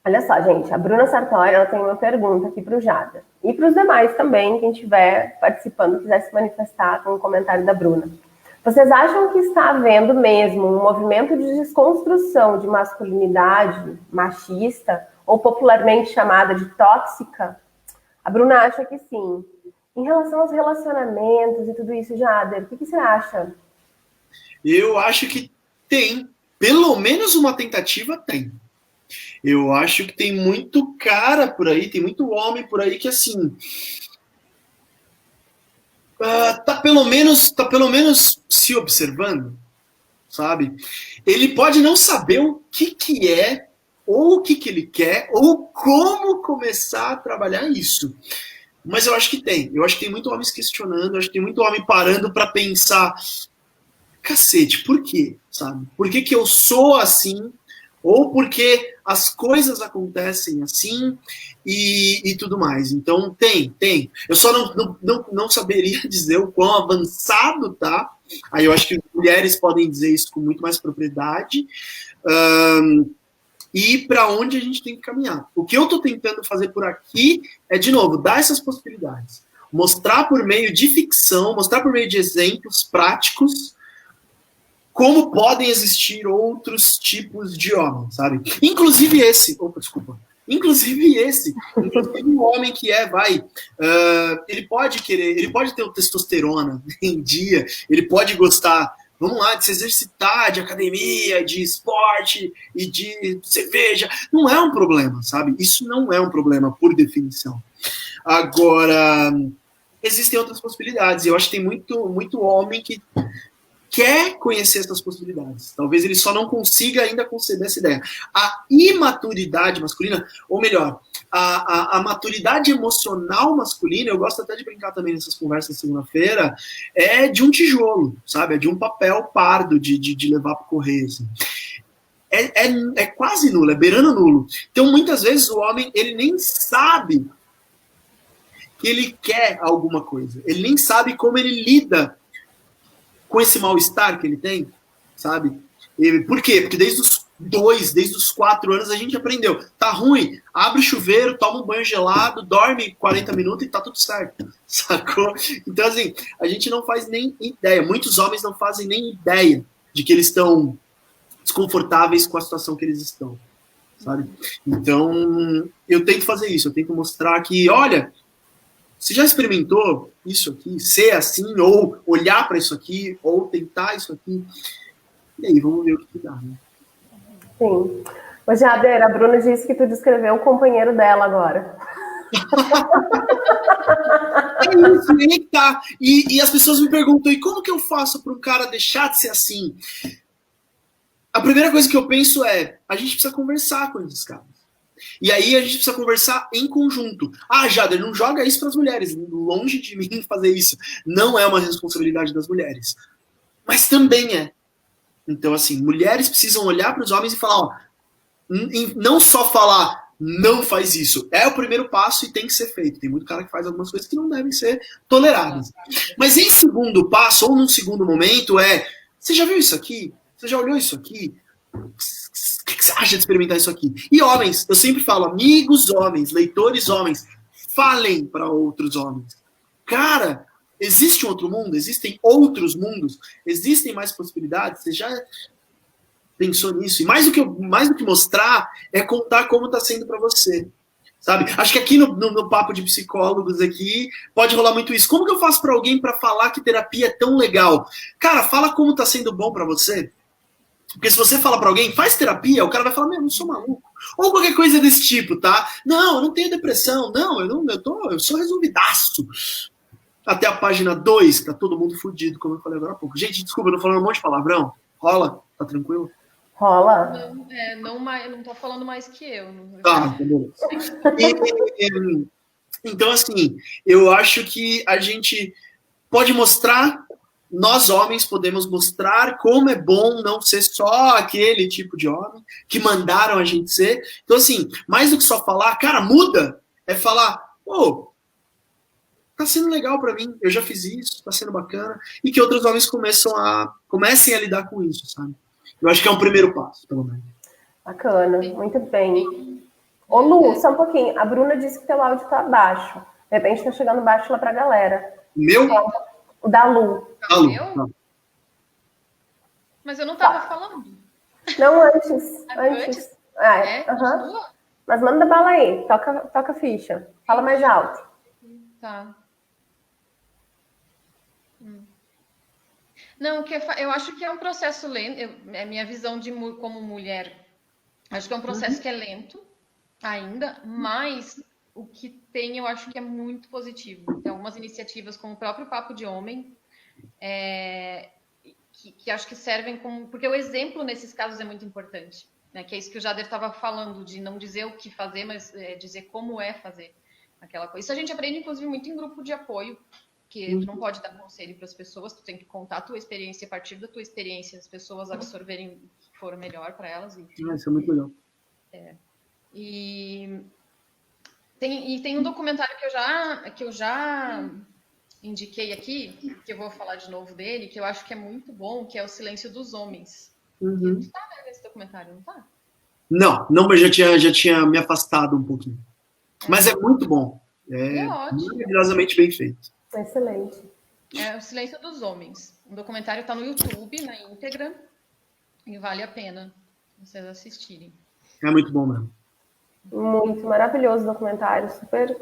Olha só, gente, a Bruna Sartori, ela tem uma pergunta aqui para o Jader. E para os demais também, quem estiver participando, quiser se manifestar com o comentário da Bruna. Vocês acham que está havendo mesmo um movimento de desconstrução de masculinidade machista, ou popularmente chamada de tóxica? A Bruna acha que sim. Em relação aos relacionamentos e tudo isso, Jader, o que você acha? Eu acho que tem, pelo menos uma tentativa tem. Eu acho que tem muito cara por aí, tem muito homem por aí que assim tá pelo menos se observando, sabe? Ele pode não saber o que é, ou o que ele quer, ou como começar a trabalhar isso. Mas eu acho que tem. Eu acho que tem muito homem se questionando, eu acho que tem muito homem parando para pensar, cacete, por quê? Sabe? Por que, que eu sou assim? Ou porque as coisas acontecem assim e tudo mais. Então, tem. Eu só não saberia dizer o quão avançado tá. Aí eu acho que mulheres podem dizer isso com muito mais propriedade. E para onde a gente tem que caminhar. O que eu estou tentando fazer por aqui é, de novo, dar essas possibilidades. Mostrar por meio de ficção, mostrar por meio de exemplos práticos como podem existir outros tipos de homens, sabe? Inclusive esse, inclusive um homem que ele pode querer, ele pode ter o testosterona em dia, ele pode gostar, vamos lá, de se exercitar, de academia, de esporte e de cerveja, não é um problema, sabe? Isso não é um problema, por definição. Agora, existem outras possibilidades, eu acho que tem muito homem que quer conhecer essas possibilidades. Talvez ele só não consiga ainda conceber essa ideia. A imaturidade masculina, ou melhor, a maturidade emocional masculina, eu gosto até de brincar também nessas conversas de segunda-feira, é de um tijolo, sabe? É de um papel pardo de levar para o correio. Assim. É quase nulo, é beirando nulo. Então, muitas vezes, o homem, ele nem sabe que ele quer alguma coisa. Ele nem sabe como ele lida com esse mal-estar que ele tem, sabe? Por quê? Porque desde os 4 anos a gente aprendeu. Tá ruim, abre o chuveiro, toma um banho gelado, dorme 40 minutos e tá tudo certo, sacou? Então, assim, a gente não faz nem ideia. Muitos homens não fazem nem ideia de que eles estão desconfortáveis com a situação que eles estão, sabe? Então, eu tento fazer isso. Eu tento mostrar que, olha, você já experimentou isso aqui, ser assim, ou olhar para isso aqui, ou tentar isso aqui? E aí, vamos ver o que dá, né? Sim. Ô, Jader, a Bruna disse que tu descreveu o companheiro dela agora. É isso, aí que tá. E as pessoas me perguntam, e como que eu faço para um cara deixar de ser assim? A primeira coisa que eu penso é, a gente precisa conversar com esses caras. E aí a gente precisa conversar em conjunto. Ah, Jader, não joga isso para as mulheres. Longe de mim fazer isso. Não é uma responsabilidade das mulheres. Mas também é. Então, assim, mulheres precisam olhar para os homens e falar, ó, não só falar, não faz isso. É o primeiro passo e tem que ser feito. Tem muito cara que faz algumas coisas que não devem ser toleradas. Mas em segundo passo, ou num segundo momento, você já viu isso aqui? Você já olhou isso aqui? O que você acha de experimentar isso aqui? E homens, eu sempre falo, amigos homens, leitores homens, falem para outros homens. Cara, existe um outro mundo? Existem outros mundos? Existem mais possibilidades? Você já pensou nisso? E mais do que mostrar, é contar como está sendo para você. Sabe? Acho que aqui no papo de psicólogos aqui pode rolar muito isso. Como que eu faço para alguém para falar que terapia é tão legal? Cara, fala como está sendo bom para você. Porque se você fala para alguém, faz terapia, o cara vai falar, meu, eu não sou maluco. Ou qualquer coisa desse tipo, tá? Não, eu não tenho depressão. Não, eu sou resolvidaço. Até a página 2, tá todo mundo fudido, como eu falei agora há pouco. Gente, desculpa, eu tô falando um monte de palavrão. Rola? Tá tranquilo? Rola? Não tô falando mais que eu. Tá, beleza. Então, assim, eu acho que a gente pode mostrar, nós homens podemos mostrar como é bom não ser só aquele tipo de homem que mandaram a gente ser. Então, assim, mais do que só falar, cara, muda, é falar, pô, tá sendo legal para mim, eu já fiz isso, tá sendo bacana, e que outros homens comecem a lidar com isso, sabe? Eu acho que é um primeiro passo, pelo menos. Bacana, muito bem. Ô Lu, só um pouquinho, a Bruna disse que teu áudio tá baixo, de repente tá chegando baixo lá pra galera. Meu? O da Lu. Ah, Lu. Meu? Mas eu não tava falando. Não, antes. Continua? Mas manda bala aí, toca a ficha. Fala mais alto. Tá. Não, eu acho que é um processo lento, é minha visão como mulher. Acho que é um processo que é lento ainda, mas o que tem eu acho que é muito positivo. Tem algumas iniciativas como o próprio Papo de Homem, que acho que servem como... Porque o exemplo nesses casos é muito importante, né? Que é isso que o Jader estava falando, de não dizer o que fazer, mas dizer como é fazer aquela coisa. Isso a gente aprende, inclusive, muito em grupo de apoio, que tu não pode dar conselho para as pessoas, tu tem que contar a tua experiência, e a partir da tua experiência as pessoas absorverem o que for melhor para elas. Isso é muito legal. E tem um documentário que eu já indiquei aqui, que eu vou falar de novo dele, que eu acho que é muito bom, que é O Silêncio dos Homens. Tu tá vendo esse documentário, não tá? Não, mas já tinha me afastado um pouquinho. Mas é muito bom. É ótimo. maravilhosamente bem feito. Excelente. É O Silêncio dos Homens. O documentário está no YouTube, na íntegra, e vale a pena vocês assistirem. É muito bom mesmo. Muito maravilhoso o documentário, super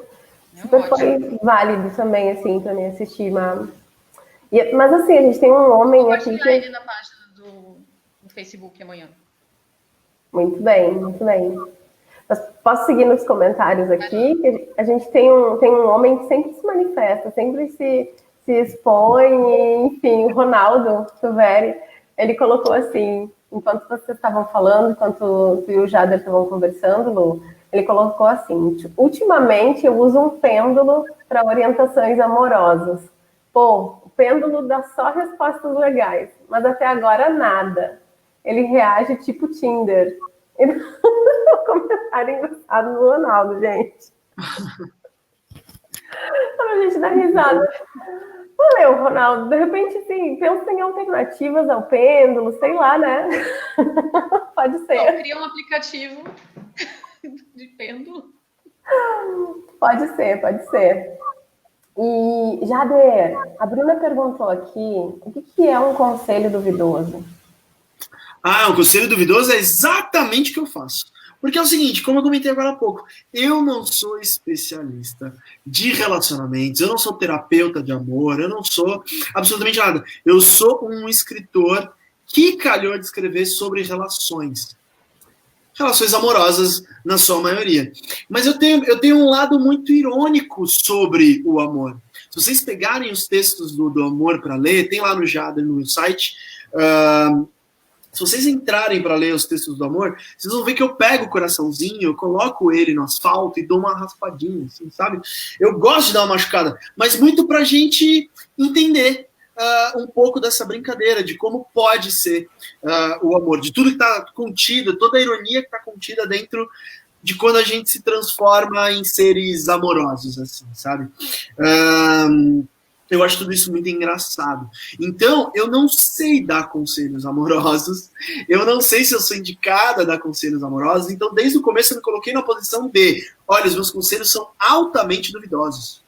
foi válido também, assim, para mim assistir. Mas assim, a gente tem um homem aqui que... ele na página do Facebook amanhã. Muito bem, muito bem. Mas posso seguir nos comentários aqui? A gente tem um homem que sempre se manifesta, sempre se expõe, e, enfim, o Ronaldo Tuveri, ele colocou assim, enquanto vocês estavam falando, enquanto tu e o Jader estavam conversando, Lu, ele colocou assim: ultimamente eu uso um pêndulo para orientações amorosas. Pô, o pêndulo dá só respostas legais, mas até agora nada. Ele reage tipo Tinder. Um comentário engraçado do Ronaldo, gente. A gente dá risada. Valeu, Ronaldo. De repente, assim, pensa em alternativas ao pêndulo, sei lá, né? Pode ser. Cria um aplicativo de pêndulo. Pode ser. E, Jader, a Bruna perguntou aqui, o que é um conselho duvidoso? Um conselho duvidoso é exatamente o que eu faço. Porque é o seguinte, como eu comentei agora há pouco, eu não sou especialista de relacionamentos, eu não sou terapeuta de amor, eu não sou absolutamente nada. Eu sou um escritor que calhou de escrever sobre relações amorosas, na sua maioria. Mas eu tenho um lado muito irônico sobre o amor. Se vocês pegarem os textos do amor para ler, tem lá no Jader, no site... se vocês entrarem para ler os textos do amor, vocês vão ver que eu pego o coraçãozinho, eu coloco ele no asfalto e dou uma raspadinha, assim, sabe? Eu gosto de dar uma machucada, mas muito para a gente entender um pouco dessa brincadeira, de como pode ser o amor, de tudo que está contido, toda a ironia que está contida dentro de quando a gente se transforma em seres amorosos, assim, sabe? Eu acho tudo isso muito engraçado. Então, eu não sei dar conselhos amorosos, eu não sei se eu sou indicada a dar conselhos amorosos, então desde o começo eu me coloquei na posição de, olha, os meus conselhos são altamente duvidosos.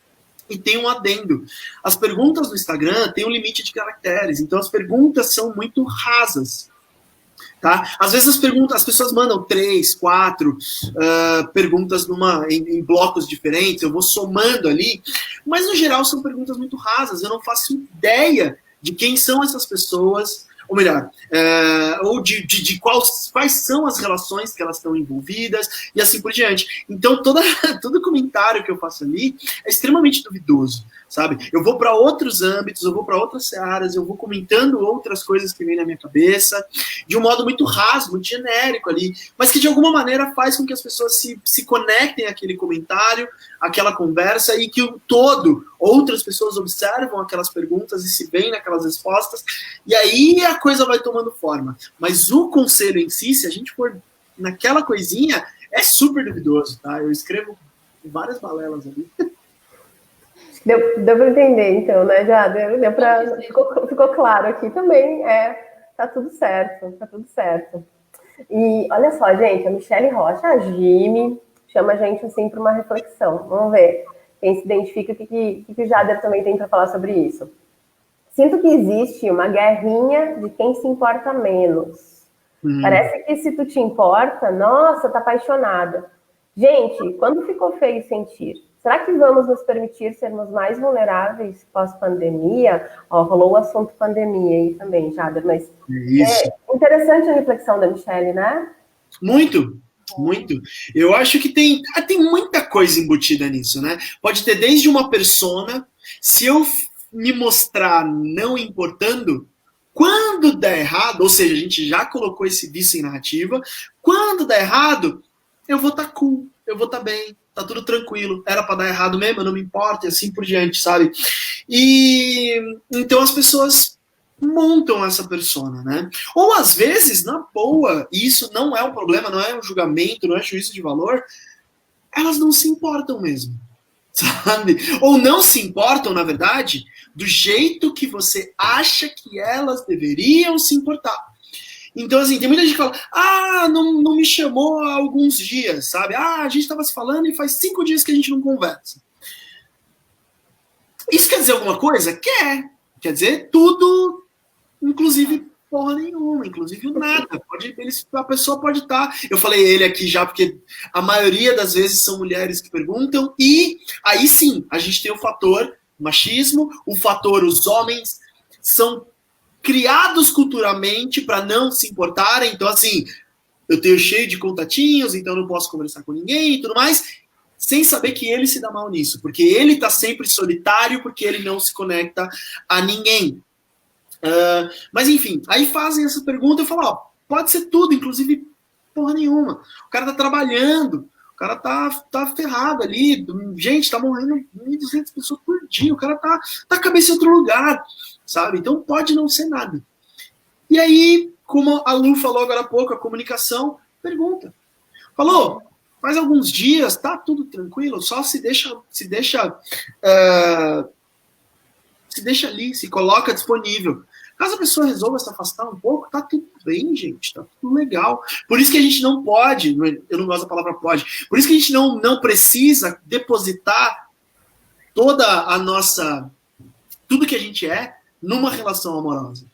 E tem um adendo. As perguntas no Instagram têm um limite de caracteres, então as perguntas são muito rasas. Tá? Às vezes as pessoas mandam 3, 4 perguntas em blocos diferentes, eu vou somando ali, mas no geral são perguntas muito rasas, eu não faço ideia de quem são essas pessoas, ou melhor, ou de quais são as relações que elas estão envolvidas, e assim por diante. Então, todo comentário que eu faço ali é extremamente duvidoso, sabe? Eu vou para outros âmbitos, eu vou para outras searas, eu vou comentando outras coisas que vêm na minha cabeça, de um modo muito raso, muito genérico ali, mas que de alguma maneira faz com que as pessoas se conectem àquele comentário, àquela conversa, e que outras pessoas observam aquelas perguntas e se veem naquelas respostas, e aí a coisa vai tomando forma. Mas o conselho em si, se a gente for naquela coisinha, é super duvidoso, tá? Eu escrevo várias balelas ali. Deu para entender, então, né? Já deu para... Ficou claro aqui também. Tá tudo certo. E olha só, gente, a Michele Rocha, a Jime, chama a gente assim para uma reflexão. Vamos ver quem se identifica, o que o Jader também tem para falar sobre isso. Sinto que existe uma guerrinha de quem se importa menos. Parece que se tu te importa, nossa, tá apaixonada. Gente, quando ficou feio sentir? Será que vamos nos permitir sermos mais vulneráveis pós-pandemia? Ó, rolou o assunto pandemia aí também, Jader, mas é interessante a reflexão da Michelle, né? Muito, muito. Eu acho que tem muita coisa embutida nisso, né? Pode ter desde uma persona, se eu me mostrar não importando, quando der errado, ou seja, a gente já colocou esse vício em narrativa, quando der errado, eu vou estar cool, eu vou estar bem, tá tudo tranquilo, era para dar errado mesmo, eu não me importo, e assim por diante, sabe? E então as pessoas montam essa persona, né? Ou às vezes, na boa, e isso não é um problema, não é um julgamento, não é juízo de valor, elas não se importam mesmo, sabe? Ou não se importam, na verdade, do jeito que você acha que elas deveriam se importar. Então, assim, tem muita gente que fala, não me chamou há alguns dias, sabe? A gente estava se falando e faz 5 dias que a gente não conversa. Isso quer dizer alguma coisa? Quer dizer tudo, inclusive porra nenhuma, inclusive o nada. A pessoa pode estar... Eu falei ele aqui já, porque a maioria das vezes são mulheres que perguntam, e aí sim, a gente tem o fator machismo, o fator os homens são criados culturalmente para não se importarem. Então, assim, eu tenho cheio de contatinhos, então não posso conversar com ninguém e tudo mais, sem saber que ele se dá mal nisso, porque ele está sempre solitário, porque ele não se conecta a ninguém. Mas, enfim, aí fazem essa pergunta e eu falo, pode ser tudo, inclusive porra nenhuma. O cara tá trabalhando, o cara tá ferrado ali, gente, tá morrendo 1.200 pessoas por dia, o cara tá com a cabeça em outro lugar, sabe? Então pode não ser nada. E aí, como a Lu falou agora há pouco, a comunicação, pergunta. Falou, faz alguns dias, tá tudo tranquilo, só se deixa ali, se coloca disponível. Caso a pessoa resolva se afastar um pouco, tá tudo bem, gente, tá tudo legal. Por isso que a gente não pode, eu não gosto da palavra pode, por isso que a gente não precisa depositar toda a nossa, tudo que a gente é, numa relação amorosa.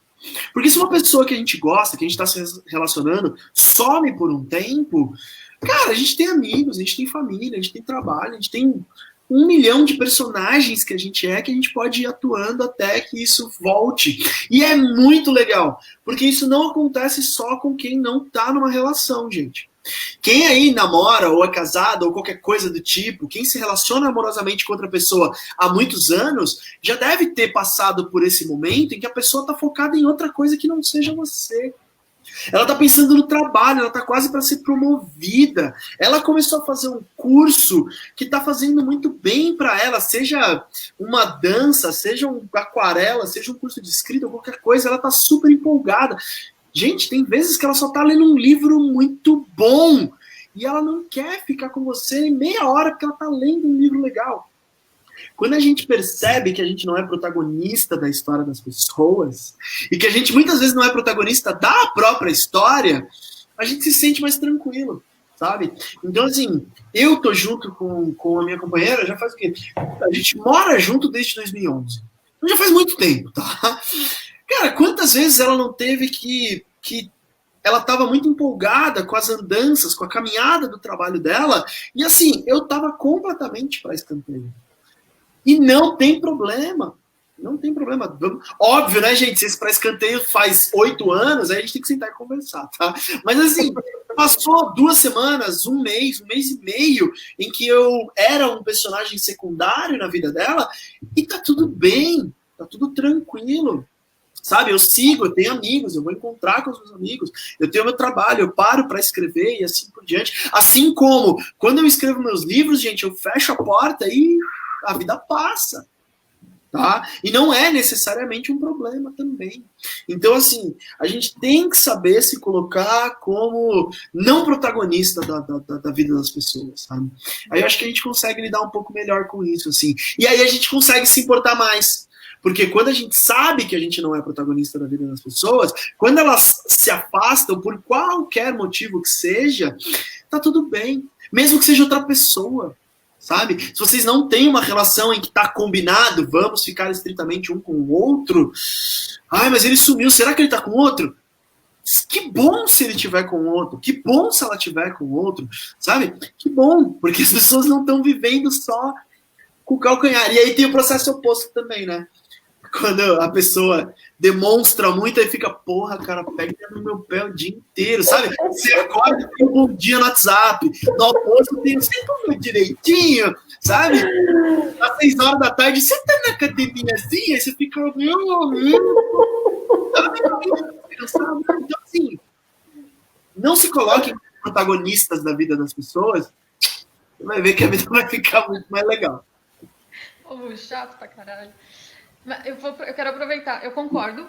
Porque se uma pessoa que a gente gosta, que a gente está se relacionando, some por um tempo, cara, a gente tem amigos, a gente tem família, a gente tem trabalho, a gente tem 1 milhão de personagens que a gente pode ir atuando até que isso volte. E é muito legal, porque isso não acontece só com quem não tá numa relação, gente. Quem aí namora, ou é casado, ou qualquer coisa do tipo, quem se relaciona amorosamente com outra pessoa há muitos anos, já deve ter passado por esse momento em que a pessoa tá focada em outra coisa que não seja você. Ela tá pensando no trabalho, ela tá quase para ser promovida. Ela começou a fazer um curso que tá fazendo muito bem para ela, seja uma dança, seja um aquarela, seja um curso de escrita, ou qualquer coisa, ela tá super empolgada. Gente, tem vezes que ela só tá lendo um livro muito bom e ela não quer ficar com você em meia hora porque ela tá lendo um livro legal. Quando a gente percebe que a gente não é protagonista da história das pessoas e que a gente muitas vezes não é protagonista da própria história, a gente se sente mais tranquilo, sabe? Então, assim, eu tô junto com a minha companheira já faz o quê? A gente mora junto desde 2011. Então já faz muito tempo, tá? Cara, quantas vezes ela não teve que ela estava muito empolgada com as andanças, com a caminhada do trabalho dela, e assim, eu estava completamente para escanteio. E não tem problema. Não tem problema. Óbvio, né, gente? Se esse para escanteio faz 8 anos, aí a gente tem que sentar e conversar, tá? Mas assim, passou 2 semanas, 1 mês, 1 mês e meio, em que eu era um personagem secundário na vida dela, e tá tudo bem, tá tudo tranquilo. Sabe, eu sigo, eu tenho amigos, eu vou encontrar com os meus amigos, eu tenho meu trabalho, eu paro para escrever e assim por diante. Assim como, quando eu escrevo meus livros, gente, eu fecho a porta e a vida passa, tá? E não é necessariamente um problema também. Então, assim, a gente tem que saber se colocar como não protagonista da vida das pessoas, sabe? Aí eu acho que a gente consegue lidar um pouco melhor com isso, assim. E aí a gente consegue se importar mais. Porque quando a gente sabe que a gente não é protagonista da vida das pessoas, quando elas se afastam por qualquer motivo que seja, tá tudo bem. Mesmo que seja outra pessoa, sabe? Se vocês não têm uma relação em que tá combinado, vamos ficar estritamente um com o outro. Ai, mas ele sumiu, será que ele tá com outro? Que bom se ele tiver com outro, que bom se ela tiver com outro, sabe? Que bom, porque as pessoas não estão vivendo só com o calcanhar. E aí tem o processo oposto também, né? Quando a pessoa demonstra muito, aí fica, porra, cara, pega no meu pé o dia inteiro, sabe? Você acorda, tem um bom dia no WhatsApp, no almoço tem, você comeu direitinho, sabe? Às 6 horas da tarde, você tá na academia assim, aí você fica, sabe? Então, assim, não se coloquem como protagonistas da vida das pessoas, você vai ver que a vida vai ficar muito mais legal. Chato pra caralho. Eu quero aproveitar, eu concordo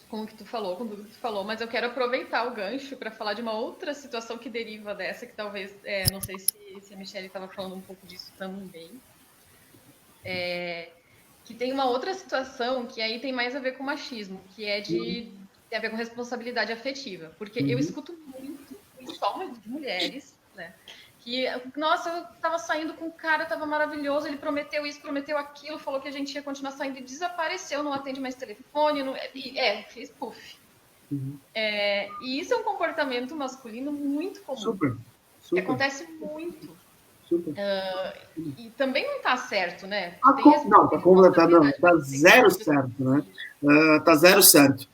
com o que tu falou, com tudo que tu falou, mas eu quero aproveitar o gancho para falar de uma outra situação que deriva dessa, que talvez, não sei se a Michelle estava falando um pouco disso também, que tem uma outra situação que aí tem mais a ver com machismo, que é tem a ver com responsabilidade afetiva, porque eu escuto muito só de mulheres, né? Que, nossa, eu tava saindo com um cara, tava maravilhoso, ele prometeu isso, prometeu aquilo, falou que a gente ia continuar saindo e desapareceu, não atende mais telefone, fez puff. E isso é um comportamento masculino muito comum. Super. Que acontece muito. Super. E também não tá certo, né? Tá zero certo, né? Tá zero certo.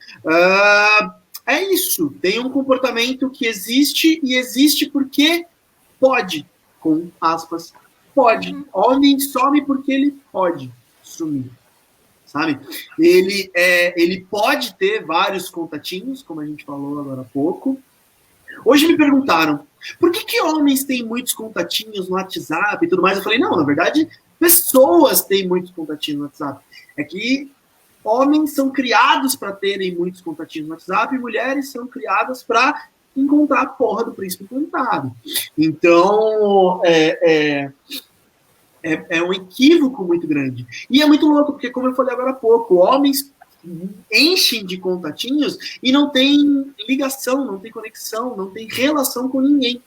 É isso, tem um comportamento que existe e existe porque pode, com aspas, pode. Homem some porque ele pode sumir, sabe? Ele pode ter vários contatinhos, como a gente falou agora há pouco. Hoje me perguntaram, por que homens têm muitos contatinhos no WhatsApp e tudo mais? Eu falei, não, na verdade, pessoas têm muitos contatinhos no WhatsApp. É que homens são criados para terem muitos contatinhos no WhatsApp e mulheres são criadas para encontrar a porra do príncipe encantado. Então, é um equívoco muito grande. E é muito louco, porque, como eu falei agora há pouco, homens enchem de contatinhos e não tem ligação, não tem conexão, não tem relação com ninguém.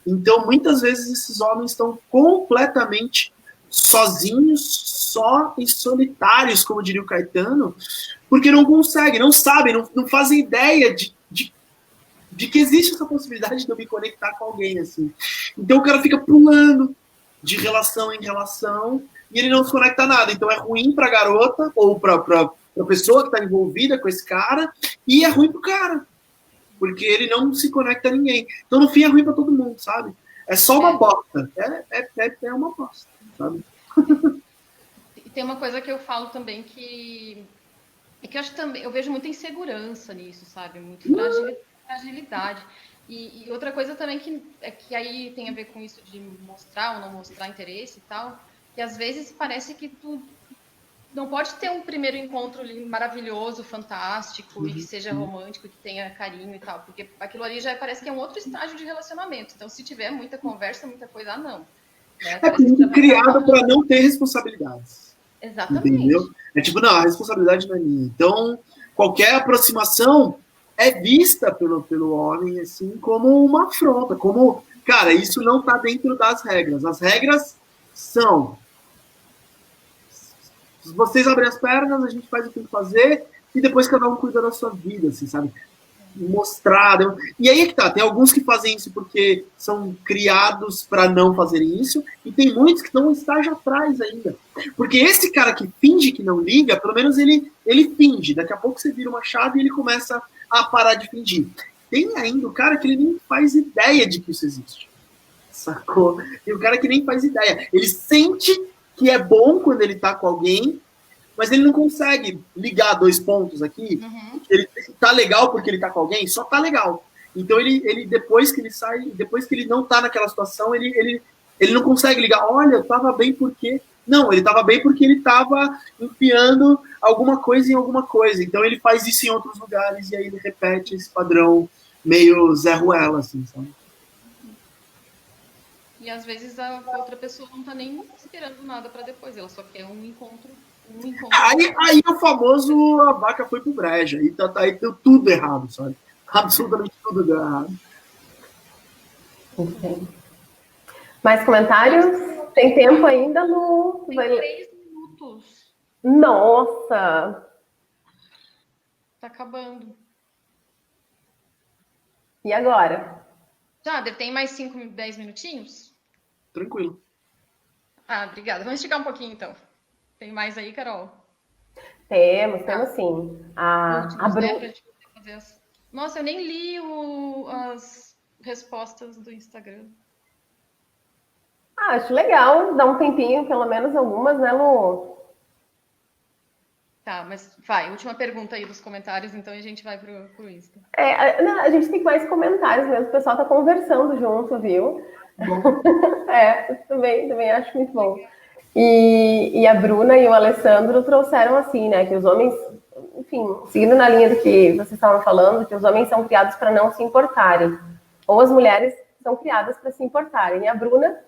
Então, muitas vezes, esses homens estão completamente sozinhos, só e solitários, como diria o Caetano, porque não conseguem, não sabem, não fazem ideia de que existe essa possibilidade de eu me conectar com alguém, assim. Então o cara fica pulando de relação em relação e ele não se conecta a nada. Então é ruim pra garota ou pra pessoa que tá envolvida com esse cara e é ruim pro cara, porque ele não se conecta a ninguém. Então no fim é ruim pra todo mundo, sabe? É só uma bosta. É uma bosta, sabe? E tem uma coisa que eu falo também que eu acho também, eu vejo muita insegurança nisso, sabe? Muito fragilidade. E outra coisa também que aí tem a ver com isso de mostrar ou não mostrar interesse e tal, que às vezes parece que tu não pode ter um primeiro encontro maravilhoso, fantástico, e que seja romântico, que tenha carinho e tal, porque aquilo ali já parece que é um outro estágio de relacionamento. Então, se tiver muita conversa, muita coisa, não. Né? É criado para não ter responsabilidades. Exatamente. Entendeu? É tipo, não, a responsabilidade não é minha. Então, qualquer aproximação é vista pelo homem assim como uma afronta, como, cara, isso não está dentro das regras. As regras são: se vocês abrem as pernas, a gente faz o que tem que fazer e depois cada um cuida da sua vida, assim, sabe? Mostrar. E aí é que tá, tem alguns que fazem isso porque são criados para não fazerem isso, e tem muitos que estão um estágio atrás ainda. Porque esse cara que finge que não liga, pelo menos ele finge. Daqui a pouco você vira uma chave e ele começa a parar de fingir. Tem ainda o cara que ele nem faz ideia de que isso existe. Sacou? Tem o cara que nem faz ideia. Ele sente que é bom quando ele tá com alguém, mas ele não consegue ligar 2 pontos aqui. Ele tá legal porque ele tá com alguém, só tá legal. Então ele depois que ele sai, depois que ele não tá naquela situação, ele não consegue ligar. Olha, eu tava bem porque... Não, ele tava bem porque ele tava enfiando alguma coisa em alguma coisa. Então ele faz isso em outros lugares e aí ele repete esse padrão meio Zé Ruela, assim, sabe? E às vezes a outra pessoa não tá nem esperando nada para depois, ela só quer um encontro. Aí o famoso a vaca foi pro breja. Aí deu tudo errado, sabe? Absolutamente tudo deu errado. Entendi. Mais comentários? Tem tempo ainda, Lu? Tem 3 minutos. Nossa! Tá acabando. E agora? Jader, tem mais 5, 10 minutinhos? Tranquilo. Ah, obrigada. Vamos esticar um pouquinho, então. Tem mais aí, Carol? Temos sim. A Últimos, né? Bru... Pra gente poder fazer as... Nossa, eu nem li as respostas do Instagram. acho legal, dá um tempinho, pelo menos algumas, né, Lu? Tá, mas vai, última pergunta aí dos comentários, então a gente vai pro Insta. Não, a gente tem mais comentários mesmo, o pessoal tá conversando junto, viu? Bom, Também acho muito bom. E a Bruna e o Alessandro trouxeram assim, né, que os homens, enfim, seguindo na linha do que vocês estavam falando, que os homens são criados para não se importarem, ou as mulheres são criadas para se importarem. E a Bruna,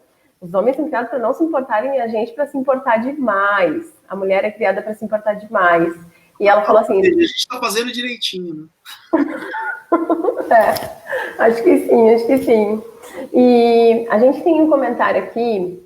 os homens são criados para não se importarem e a gente para se importar demais. A mulher é criada para se importar demais. E ela falou assim: a gente está fazendo direitinho, né? acho que sim, acho que sim. E a gente tem um comentário aqui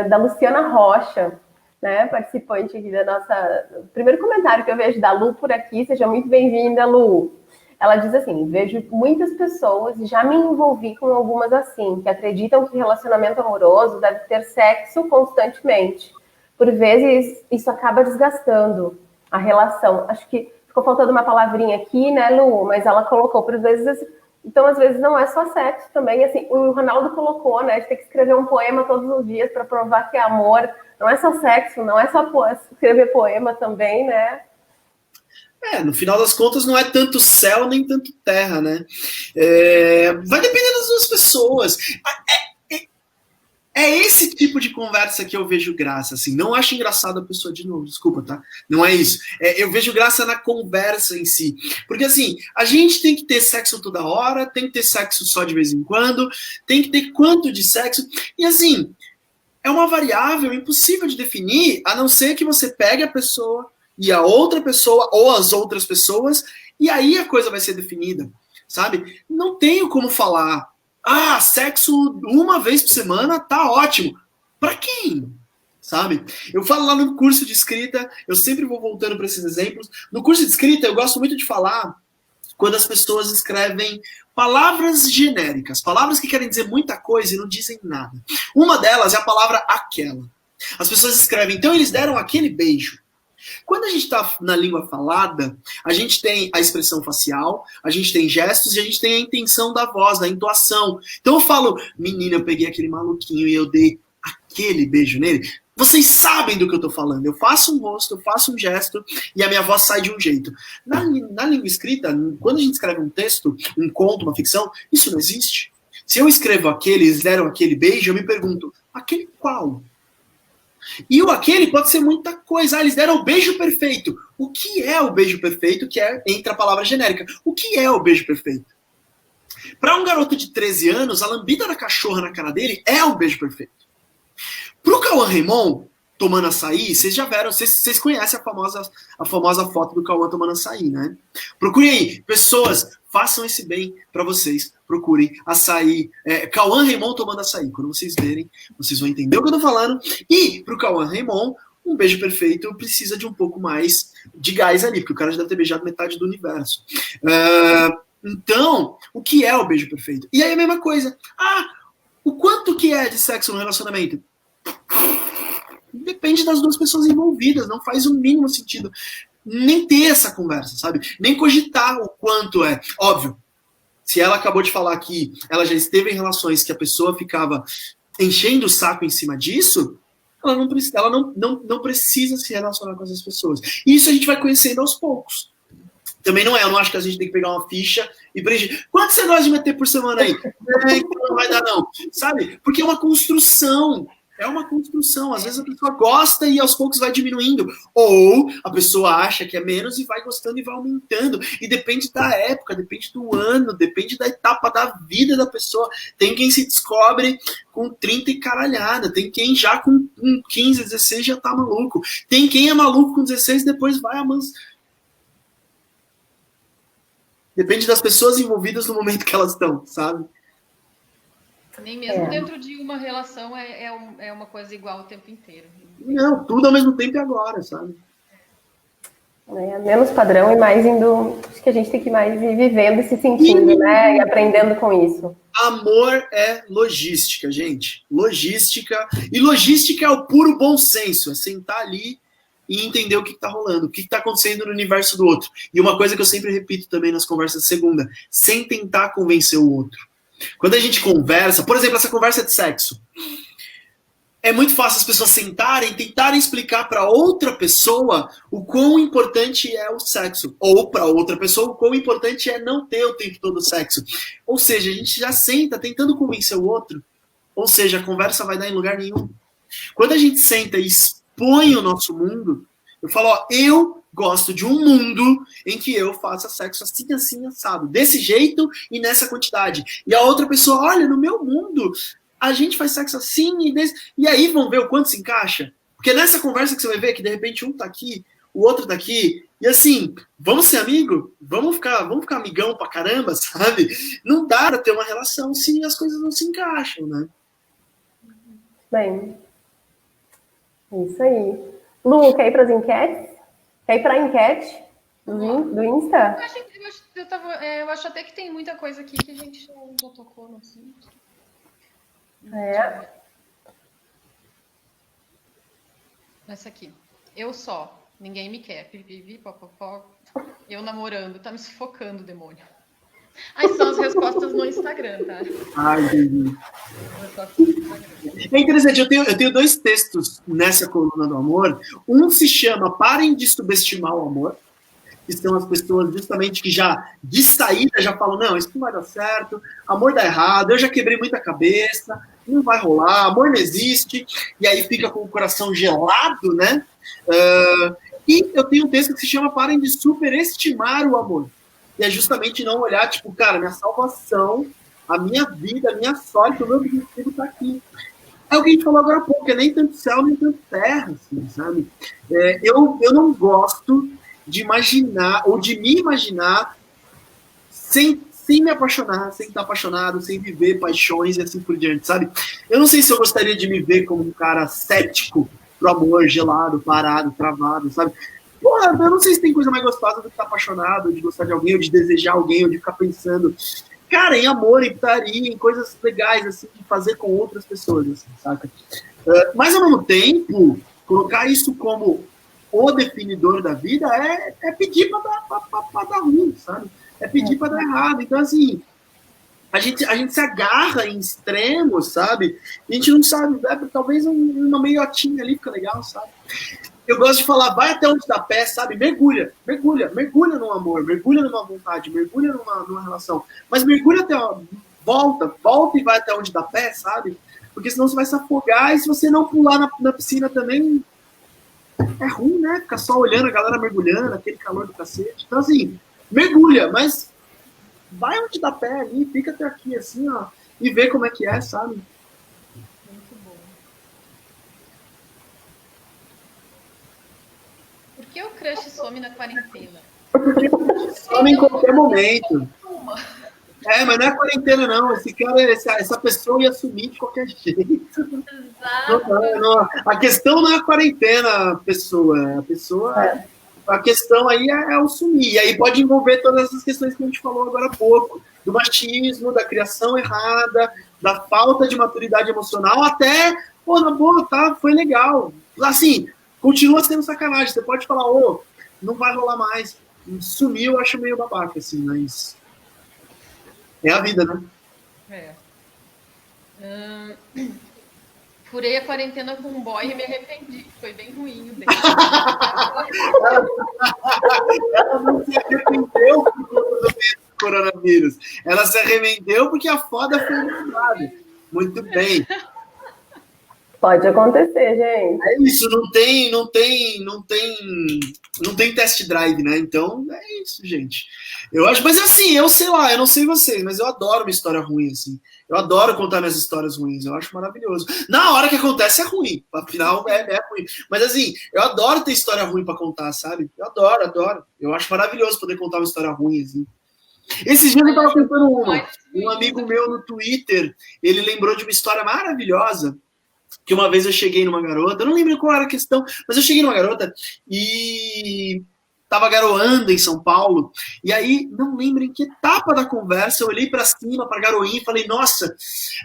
da Luciana Rocha, né, participante aqui da nossa... Primeiro comentário que eu vejo da Lu por aqui, seja muito bem-vinda, Lu. Ela diz assim: vejo muitas pessoas e já me envolvi com algumas assim, que acreditam que relacionamento amoroso deve ter sexo constantemente. Por vezes, isso acaba desgastando a relação. Acho que ficou faltando uma palavrinha aqui, né, Lu? Mas ela colocou, por vezes... Então, às vezes, não é só sexo também. Assim, o Ronaldo colocou, né, de ter que escrever um poema todos os dias para provar que é amor. Não é só sexo, não é só escrever poema também, né? No final das contas, não é tanto céu nem tanto terra, né? Vai depender das duas pessoas. É esse tipo de conversa que eu vejo graça, assim. Não acho engraçado a pessoa, de novo, desculpa, tá? Não é isso. Eu vejo graça na conversa em si. Porque, assim, a gente tem que ter sexo toda hora, tem que ter sexo só de vez em quando, tem que ter quanto de sexo. E, assim, é uma variável impossível de definir, a não ser que você pegue a pessoa e a outra pessoa, ou as outras pessoas, e aí a coisa vai ser definida, sabe? Não tenho como falar, sexo uma vez por semana tá ótimo. Pra quem? Sabe? Eu falo lá no curso de escrita, eu sempre vou voltando para esses exemplos. No curso de escrita, eu gosto muito de falar quando as pessoas escrevem palavras genéricas, palavras que querem dizer muita coisa e não dizem nada. Uma delas é a palavra aquela. As pessoas escrevem, então eles deram aquele beijo. Quando a gente está na língua falada, a gente tem a expressão facial, a gente tem gestos e a gente tem a intenção da voz, da entoação. Então eu falo, menina, eu peguei aquele maluquinho e eu dei aquele beijo nele. Vocês sabem do que eu estou falando. Eu faço um rosto, eu faço um gesto e a minha voz sai de um jeito. Na língua escrita, quando a gente escreve um texto, um conto, uma ficção, isso não existe. Se eu escrevo aquele, eles deram aquele beijo, eu me pergunto, aquele qual? E o aquele pode ser muita coisa. Eles deram o beijo perfeito. O que é o beijo perfeito? Que é entre a palavra genérica. O que é o beijo perfeito? Para um garoto de 13 anos, a lambida da cachorra na cara dele é o beijo perfeito. Pro Cauã Raymond, tomando açaí, vocês já viram, vocês conhecem a famosa foto do Cauã tomando açaí, né? Procurem aí, pessoas, façam esse bem para vocês. Procurem açaí, Cauã Raymond tomando açaí. Quando vocês verem, vocês vão entender o que eu tô falando. E pro Cauã Raymond, um beijo perfeito precisa de um pouco mais de gás ali, porque o cara já deve ter beijado metade do universo. Então, o que é o beijo perfeito? E aí a mesma coisa. O quanto que é de sexo no relacionamento? Depende das duas pessoas envolvidas, não faz o mínimo sentido nem ter essa conversa, sabe? Nem cogitar o quanto é. Óbvio, se ela acabou de falar que ela já esteve em relações que a pessoa ficava enchendo o saco em cima disso, ela não precisa se relacionar com essas pessoas. E isso a gente vai conhecendo aos poucos. Também não é, eu não acho que a gente tem que pegar uma ficha e preencher. Quanto você gosta de meter por semana aí? Não vai dar, não. Sabe? Porque é uma construção. É uma construção. Às vezes a pessoa gosta e aos poucos vai diminuindo. Ou a pessoa acha que é menos e vai gostando e vai aumentando. E depende da época, depende do ano, depende da etapa da vida da pessoa. Tem quem se descobre com 30 e caralhada. Tem quem já com 15, 16 já tá maluco. Tem quem é maluco com 16 e depois vai Depende das pessoas envolvidas no momento que elas estão, sabe? Nem mesmo dentro de uma relação é uma coisa igual o tempo inteiro. Não, tudo ao mesmo tempo e agora, sabe? né? Menos padrão e mais indo. Acho que a gente tem que mais ir vivendo e se sentindo, né? E aprendendo com isso. Amor é logística, gente. Logística. E logística é o puro bom senso. É sentar ali e entender o que está rolando, o que está acontecendo no universo do outro. E uma coisa que eu sempre repito também nas conversas de segunda, sem tentar convencer o outro. Quando a gente conversa, por exemplo, essa conversa de sexo, é muito fácil as pessoas sentarem, tentarem explicar para outra pessoa o quão importante é o sexo. Ou para outra pessoa o quão importante é não ter o tempo todo sexo. Ou seja, a gente já senta tentando convencer o outro. Ou seja, a conversa vai dar em lugar nenhum. Quando a gente senta e expõe o nosso mundo, eu falo, ó, eu gosto de um mundo em que eu faça sexo assim, assim, assado. Desse jeito e nessa quantidade. E a outra pessoa, olha, no meu mundo, a gente faz sexo assim e desse... E aí vão ver o quanto se encaixa. Porque nessa conversa que você vai ver que de repente um tá aqui, o outro tá aqui, e assim, vamos ser amigo? Vamos ficar amigão pra caramba, sabe? Não dá pra ter uma relação se as coisas não se encaixam, né? Bem, isso aí. Lu, quer ir para as enquetes? Quer ir para a enquete do Insta? Eu acho até que tem muita coisa aqui que a gente já tocou no assunto. Essa aqui. Eu só. Ninguém me quer. Pipipi, popopó. Eu namorando. Tá me sufocando, demônio. Aí são as respostas no Instagram, tá? Ai, entendi. É interessante, eu tenho 2 textos nessa coluna do amor. Um se chama Parem de Subestimar o Amor, que são as pessoas justamente que já, de saída, já falam, não, isso não vai dar certo, amor dá errado, eu já quebrei muita cabeça, não vai rolar, amor não existe, e aí fica com o coração gelado, né? E eu tenho um texto que se chama Parem de Superestimar o Amor. E é justamente não olhar, tipo, cara, minha salvação, a minha vida, a minha sorte, o meu objetivo tá aqui. É o que a gente falou agora há pouco, é nem tanto céu, nem tanto terra, assim, sabe? Eu não gosto de imaginar, ou de me imaginar sem me apaixonar, sem estar apaixonado, sem viver paixões e assim por diante, sabe? Eu não sei se eu gostaria de me ver como um cara cético pro amor, gelado, parado, travado, sabe? Porra, eu não sei se tem coisa mais gostosa do que estar apaixonado, de gostar de alguém, ou de desejar alguém, ou de ficar pensando, cara, em amor, em putaria, em coisas legais, assim, de fazer com outras pessoas, assim, saca? Mas, ao mesmo tempo, colocar isso como o definidor da vida é pedir pra dar ruim, sabe? É pedir pra dar errado. Então, assim, a gente se agarra em extremos, sabe? E a gente não sabe, talvez uma meiotinha ali fica legal, sabe? Eu gosto de falar, vai até onde dá pé, sabe? Mergulha no amor, mergulha numa vontade, mergulha numa relação. Mas mergulha até, volta e vai até onde dá pé, sabe? Porque senão você vai se afogar e se você não pular na piscina também, é ruim, né? Ficar só olhando a galera mergulhando, aquele calor do cacete. Então, assim, mergulha, mas vai onde dá pé ali, fica até aqui, assim, ó, e vê como é que é, sabe? Por que o crush some na quarentena? Some em qualquer momento. Mas não é quarentena, não. Esse cara, essa pessoa ia sumir de qualquer jeito. Exato. Não. A questão não é a quarentena, pessoa. A pessoa. A questão aí é o sumir. E aí pode envolver todas essas questões que a gente falou agora há pouco. Do machismo, da criação errada, da falta de maturidade emocional, até, pô, na boa, tá, foi legal. Assim, continua sendo sacanagem. Você pode falar, não vai rolar mais. Sumiu, eu acho meio babaca, assim, mas é a vida, né? Furei a quarentena com um boy e me arrependi. Foi bem ruim o dele. Ela não se arrependeu por conta do coronavírus. Ela se arrependeu porque a foda foi eliminada. Muito bem. Pode acontecer, gente. É isso, não tem test drive, né? Então é isso, gente. Eu acho, mas assim, eu sei lá, eu não sei vocês, mas eu adoro uma história ruim, assim. Eu adoro contar minhas histórias ruins, eu acho maravilhoso. Na hora que acontece é ruim, afinal é ruim. Mas assim, eu adoro ter história ruim pra contar, sabe? Eu adoro. Eu acho maravilhoso poder contar uma história ruim, assim. Esses dias eu tava contando um amigo meu no Twitter, ele lembrou de uma história maravilhosa, que uma vez eu cheguei numa garota, eu não lembro qual era a questão, mas eu cheguei numa garota e estava garoando em São Paulo, e aí, não lembro em que etapa da conversa, eu olhei para cima, para a garoinha e falei, nossa,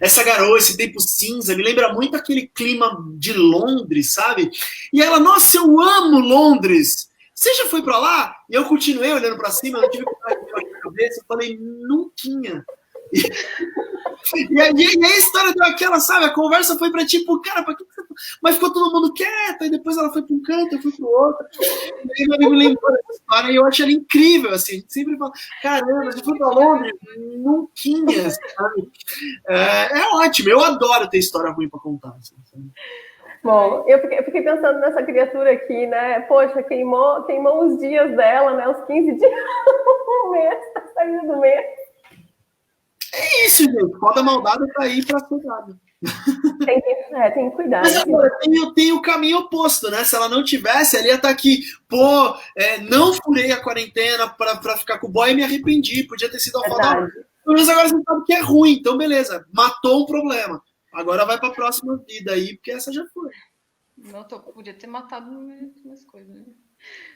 essa garoa, esse tempo cinza, me lembra muito aquele clima de Londres, sabe? E ela, nossa, eu amo Londres! Você já foi para lá? E eu continuei olhando para cima, eu tive coragem de baixar a cabeça, eu falei, não tinha. E aí a história deu aquela, sabe? A conversa foi pra tipo, cara, pra que você... Mas ficou todo mundo quieto, aí depois ela foi pra um canto, eu fui pro outro. E aí meu amigo lembrou dessa história e eu achei ela incrível, assim. A gente sempre fala, caramba, você foi pra Londres? Não tinha, sabe? É ótimo, eu adoro ter história ruim pra contar. Assim, sabe? Bom, eu fiquei pensando nessa criatura aqui, né? Poxa, queimou os dias dela, né? Os 15 dias, um mês, tá saindo do mês. É isso, gente. Foda maldade tá aí pra ser dado. Tem que cuidar. Mas agora, tem o caminho oposto, né? Se ela não tivesse, ela ia estar aqui, pô, não furei a quarentena pra ficar com o boy e me arrependi. Podia ter sido a foda. Mas agora você sabe que é ruim, então beleza, matou um problema. Agora vai pra próxima vida aí, porque essa já foi. Não, podia ter matado umas coisas, né?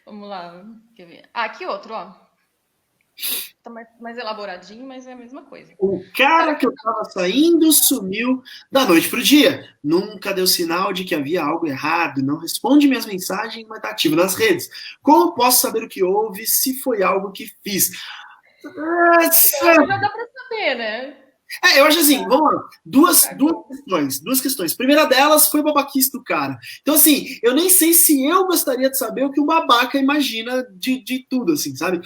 Vamos lá, quer ver? Ah, aqui outro, ó. Tá mais elaboradinho, mas é a mesma coisa. O cara que eu tava saindo sumiu da noite pro dia. Nunca deu sinal de que havia algo errado. Não responde minhas mensagens, mas tá ativo nas redes. Como posso saber o que houve se foi algo que fiz? Já dá pra saber, né? Eu acho assim, vamos lá. Duas questões. Primeira delas foi o babaquice do cara. Então, assim, eu nem sei se eu gostaria de saber o que um babaca imagina de tudo, assim, sabe?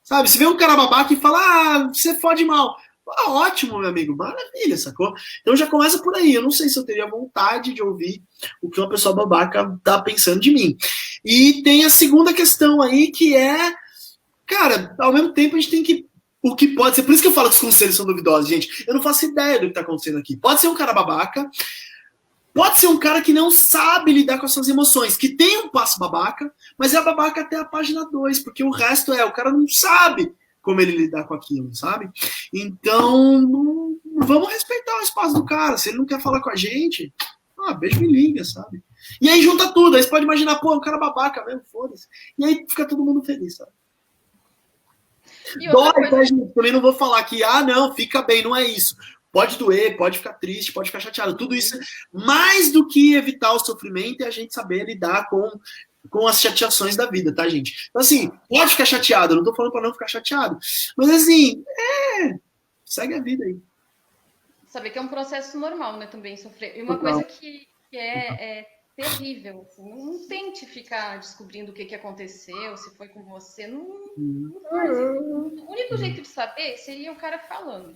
Sabe, se vê um cara babaca e fala, ah, você fode mal. Ah, ótimo, meu amigo, maravilha, sacou? Então já começa por aí. Eu não sei se eu teria vontade de ouvir o que uma pessoa babaca tá pensando de mim. E tem a segunda questão aí, que é, cara, ao mesmo tempo a gente tem que. O que pode ser. Por isso que eu falo que os conselhos são duvidosos, gente. Eu não faço ideia do que tá acontecendo aqui. Pode ser um cara babaca, pode ser um cara que não sabe lidar com as suas emoções, que tem um passo babaca, mas é babaca até a página 2, porque o resto o cara não sabe como ele lidar com aquilo, sabe? Então, vamos respeitar o espaço do cara. Se ele não quer falar com a gente, beijo me liga, sabe? E aí junta tudo. Aí você pode imaginar, pô, um cara babaca mesmo, foda-se. E aí fica todo mundo feliz, sabe? Dói, tá, gente? Também não vou falar que, não, fica bem, não é isso. Pode doer, pode ficar triste, pode ficar chateado. Tudo isso, mais do que evitar o sofrimento, é a gente saber lidar com as chateações da vida, tá, gente? Então, assim, pode ficar chateado, eu não tô falando pra não ficar chateado. Mas, assim, segue a vida aí. Saber que é um processo normal, né, também sofrer. E uma coisa que é terrível, assim, não tente ficar descobrindo o que aconteceu, se foi com você, não faz isso. O único jeito de saber seria o cara falando.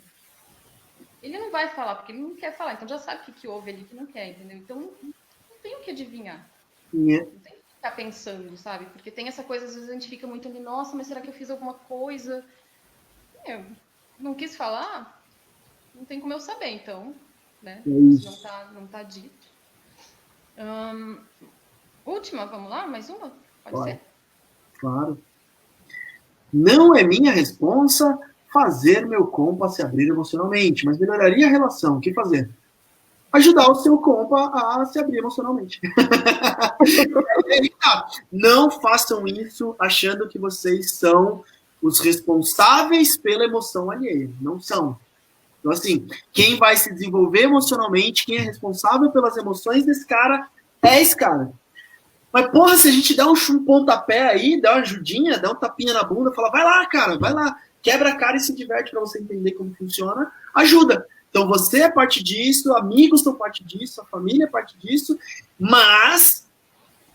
Ele não vai falar, porque ele não quer falar, então já sabe o que houve ali que não quer, entendeu? Então não tem o que adivinhar. Não tem que ficar pensando, sabe? Porque tem essa coisa, às vezes a gente fica muito ali, nossa, mas será que eu fiz alguma coisa? Eu não quis falar, não tem como eu saber, então, né? Não tá dito. Última, vamos lá? Mais uma? Pode ser? Claro. Não é minha responsa fazer meu compa se abrir emocionalmente, mas melhoraria a relação. O que fazer? Ajudar o seu compa a se abrir emocionalmente. Não façam isso achando que vocês são os responsáveis pela emoção alheia. Não são. Então, assim, quem vai se desenvolver emocionalmente, quem é responsável pelas emoções desse cara, é esse cara. Mas, porra, se a gente dá um pontapé aí, dá uma ajudinha, dá um tapinha na bunda, fala, vai lá, cara, vai lá, quebra a cara e se diverte para você entender como funciona, ajuda. Então, você é parte disso, amigos são parte disso, a família é parte disso, mas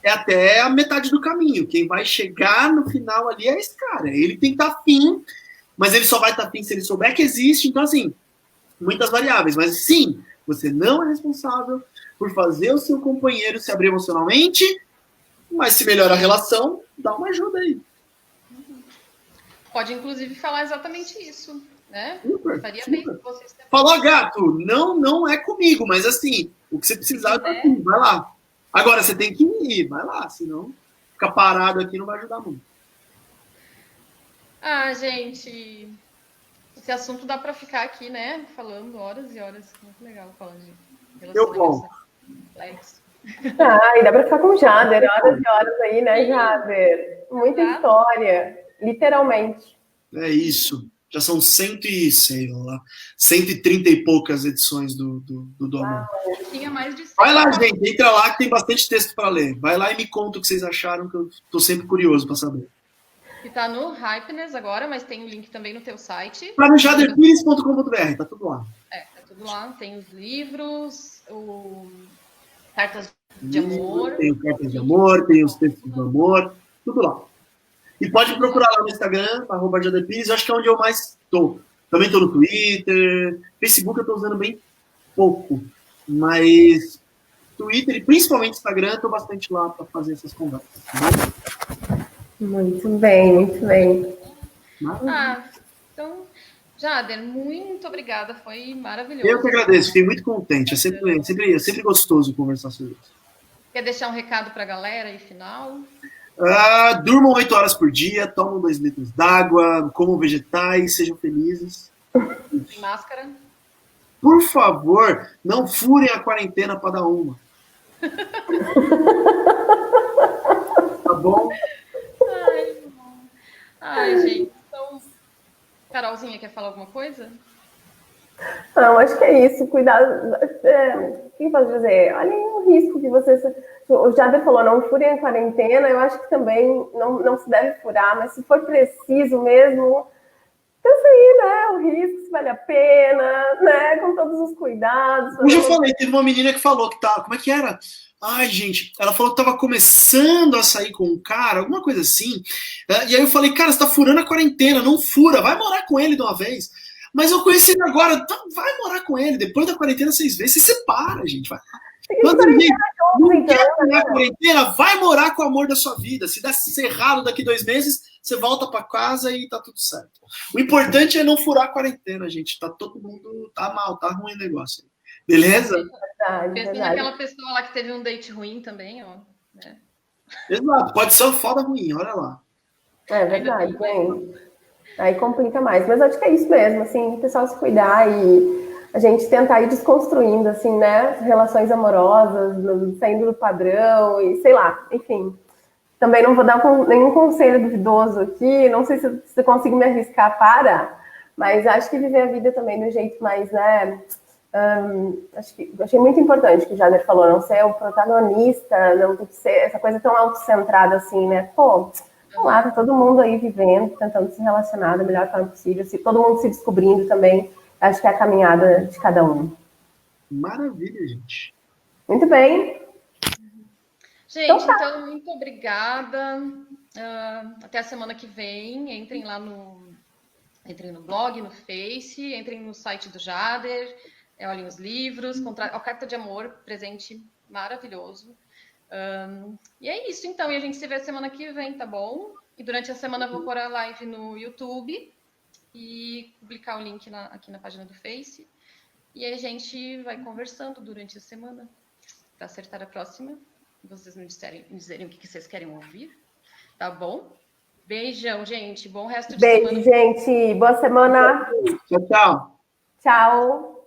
é até a metade do caminho. Quem vai chegar no final ali é esse cara. Ele tem que estar afim, mas ele só vai estar afim se ele souber que existe. Então, assim, muitas variáveis. Mas, sim, você não é responsável por fazer o seu companheiro se abrir emocionalmente, mas se melhora a relação, dá uma ajuda aí. Pode, inclusive, falar exatamente isso, né? Super, Faria super. bem se você... Falou, gato, não é comigo, mas assim, o que você precisar, eu tô aqui, vai lá. Agora, você tem que ir, vai lá, senão ficar parado aqui não vai ajudar muito. Gente, esse assunto dá para ficar aqui, né? Falando horas e horas. Muito legal falando de Eu volto. complexo. Ah, e dá para ficar com o Jader, horas e horas aí, né, Jader? Muita história, literalmente. É isso. Já são 130 e poucas edições do Amor. Tinha mais de 100. Vai lá, gente, entra lá que tem bastante texto para ler. Vai lá e me conta o que vocês acharam, que eu tô sempre curioso para saber. Que tá no Hypeness agora, mas tem o link também no teu site. Tá no jaderpires.com.br, tá tudo lá. Tá tudo lá. Tem os livros, cartas de amor. Tem o cartas de amor, tem os textos do amor, tudo lá. E pode me procurar lá no Instagram, @jaderpires, eu acho que é onde eu mais tô. Também tô no Twitter, Facebook eu tô usando bem pouco, mas Twitter e principalmente Instagram eu tô bastante lá para fazer essas conversas. Tá? Muito bem, muito bem. Então, Jader, muito obrigada, foi maravilhoso. Eu que agradeço, fiquei muito contente, é sempre gostoso conversar sobre isso. Quer deixar um recado para a galera aí, final? Durmam 8 horas por dia, tomam 2 litros d'água, comam vegetais, sejam felizes. Máscara. Por favor, não furem a quarentena para dar uma. Tá bom? Ai, gente. Então, Carolzinha, quer falar alguma coisa? Não, acho que é isso. Cuidado. Quem pode dizer? Olhem o risco que vocês. O Jader falou, não furem a quarentena. Eu acho que também não se deve furar, mas se for preciso mesmo, pensa aí, né? O risco, se vale a pena, né? Com todos os cuidados. Hoje eu falei, teve uma menina que falou que tá. Como é que era? Ai, gente, ela falou que tava começando a sair com um cara, alguma coisa assim. E aí eu falei, cara, você tá furando a quarentena, não fura, vai morar com ele de uma vez. Mas eu conheci ele agora, então vai morar com ele. Depois da quarentena, 6 vezes, se separa, gente. Vai. Não quer morar com a quarentena, vai morar com o amor da sua vida. Se der errado daqui 2 meses, você volta para casa e tá tudo certo. O importante é não furar a quarentena, gente. Tá todo mundo, tá mal, tá ruim o negócio. Beleza? Pensando naquela pessoa lá que teve um date ruim também, ó. Exato, pode ser uma foda ruim, olha lá. É verdade, bem. Aí complica mais. Mas acho que é isso mesmo, assim, o pessoal se cuidar e a gente tentar ir desconstruindo, assim, né, relações amorosas, saindo do padrão e sei lá, enfim. Também não vou dar nenhum conselho duvidoso aqui, não sei se eu consigo me arriscar para, mas acho que viver a vida também do jeito mais, né, achei muito importante o que o Jader falou, não ser o protagonista, não ter que ser essa coisa tão autocentrada assim, né, pô, vamos lá, tá todo mundo aí vivendo, tentando se relacionar da melhor forma possível, todo mundo se descobrindo também, acho que é a caminhada de cada um. Maravilha, gente. Muito bem. Gente, então muito obrigada. Até a semana que vem. Entrem lá entrem no blog, no Face, entrem no site do Jader, olhem os livros, a Carta de Amor, presente maravilhoso. E é isso, então. E a gente se vê semana que vem, tá bom? E durante a semana eu vou pôr a live no YouTube e publicar o link aqui na página do Face. E aí a gente vai conversando durante a semana para acertar a próxima. Vocês me dizerem o que vocês querem ouvir, tá bom? Beijão, gente. Bom resto de semana. Beijo, gente. Boa semana. Tchau, tchau. Tchau.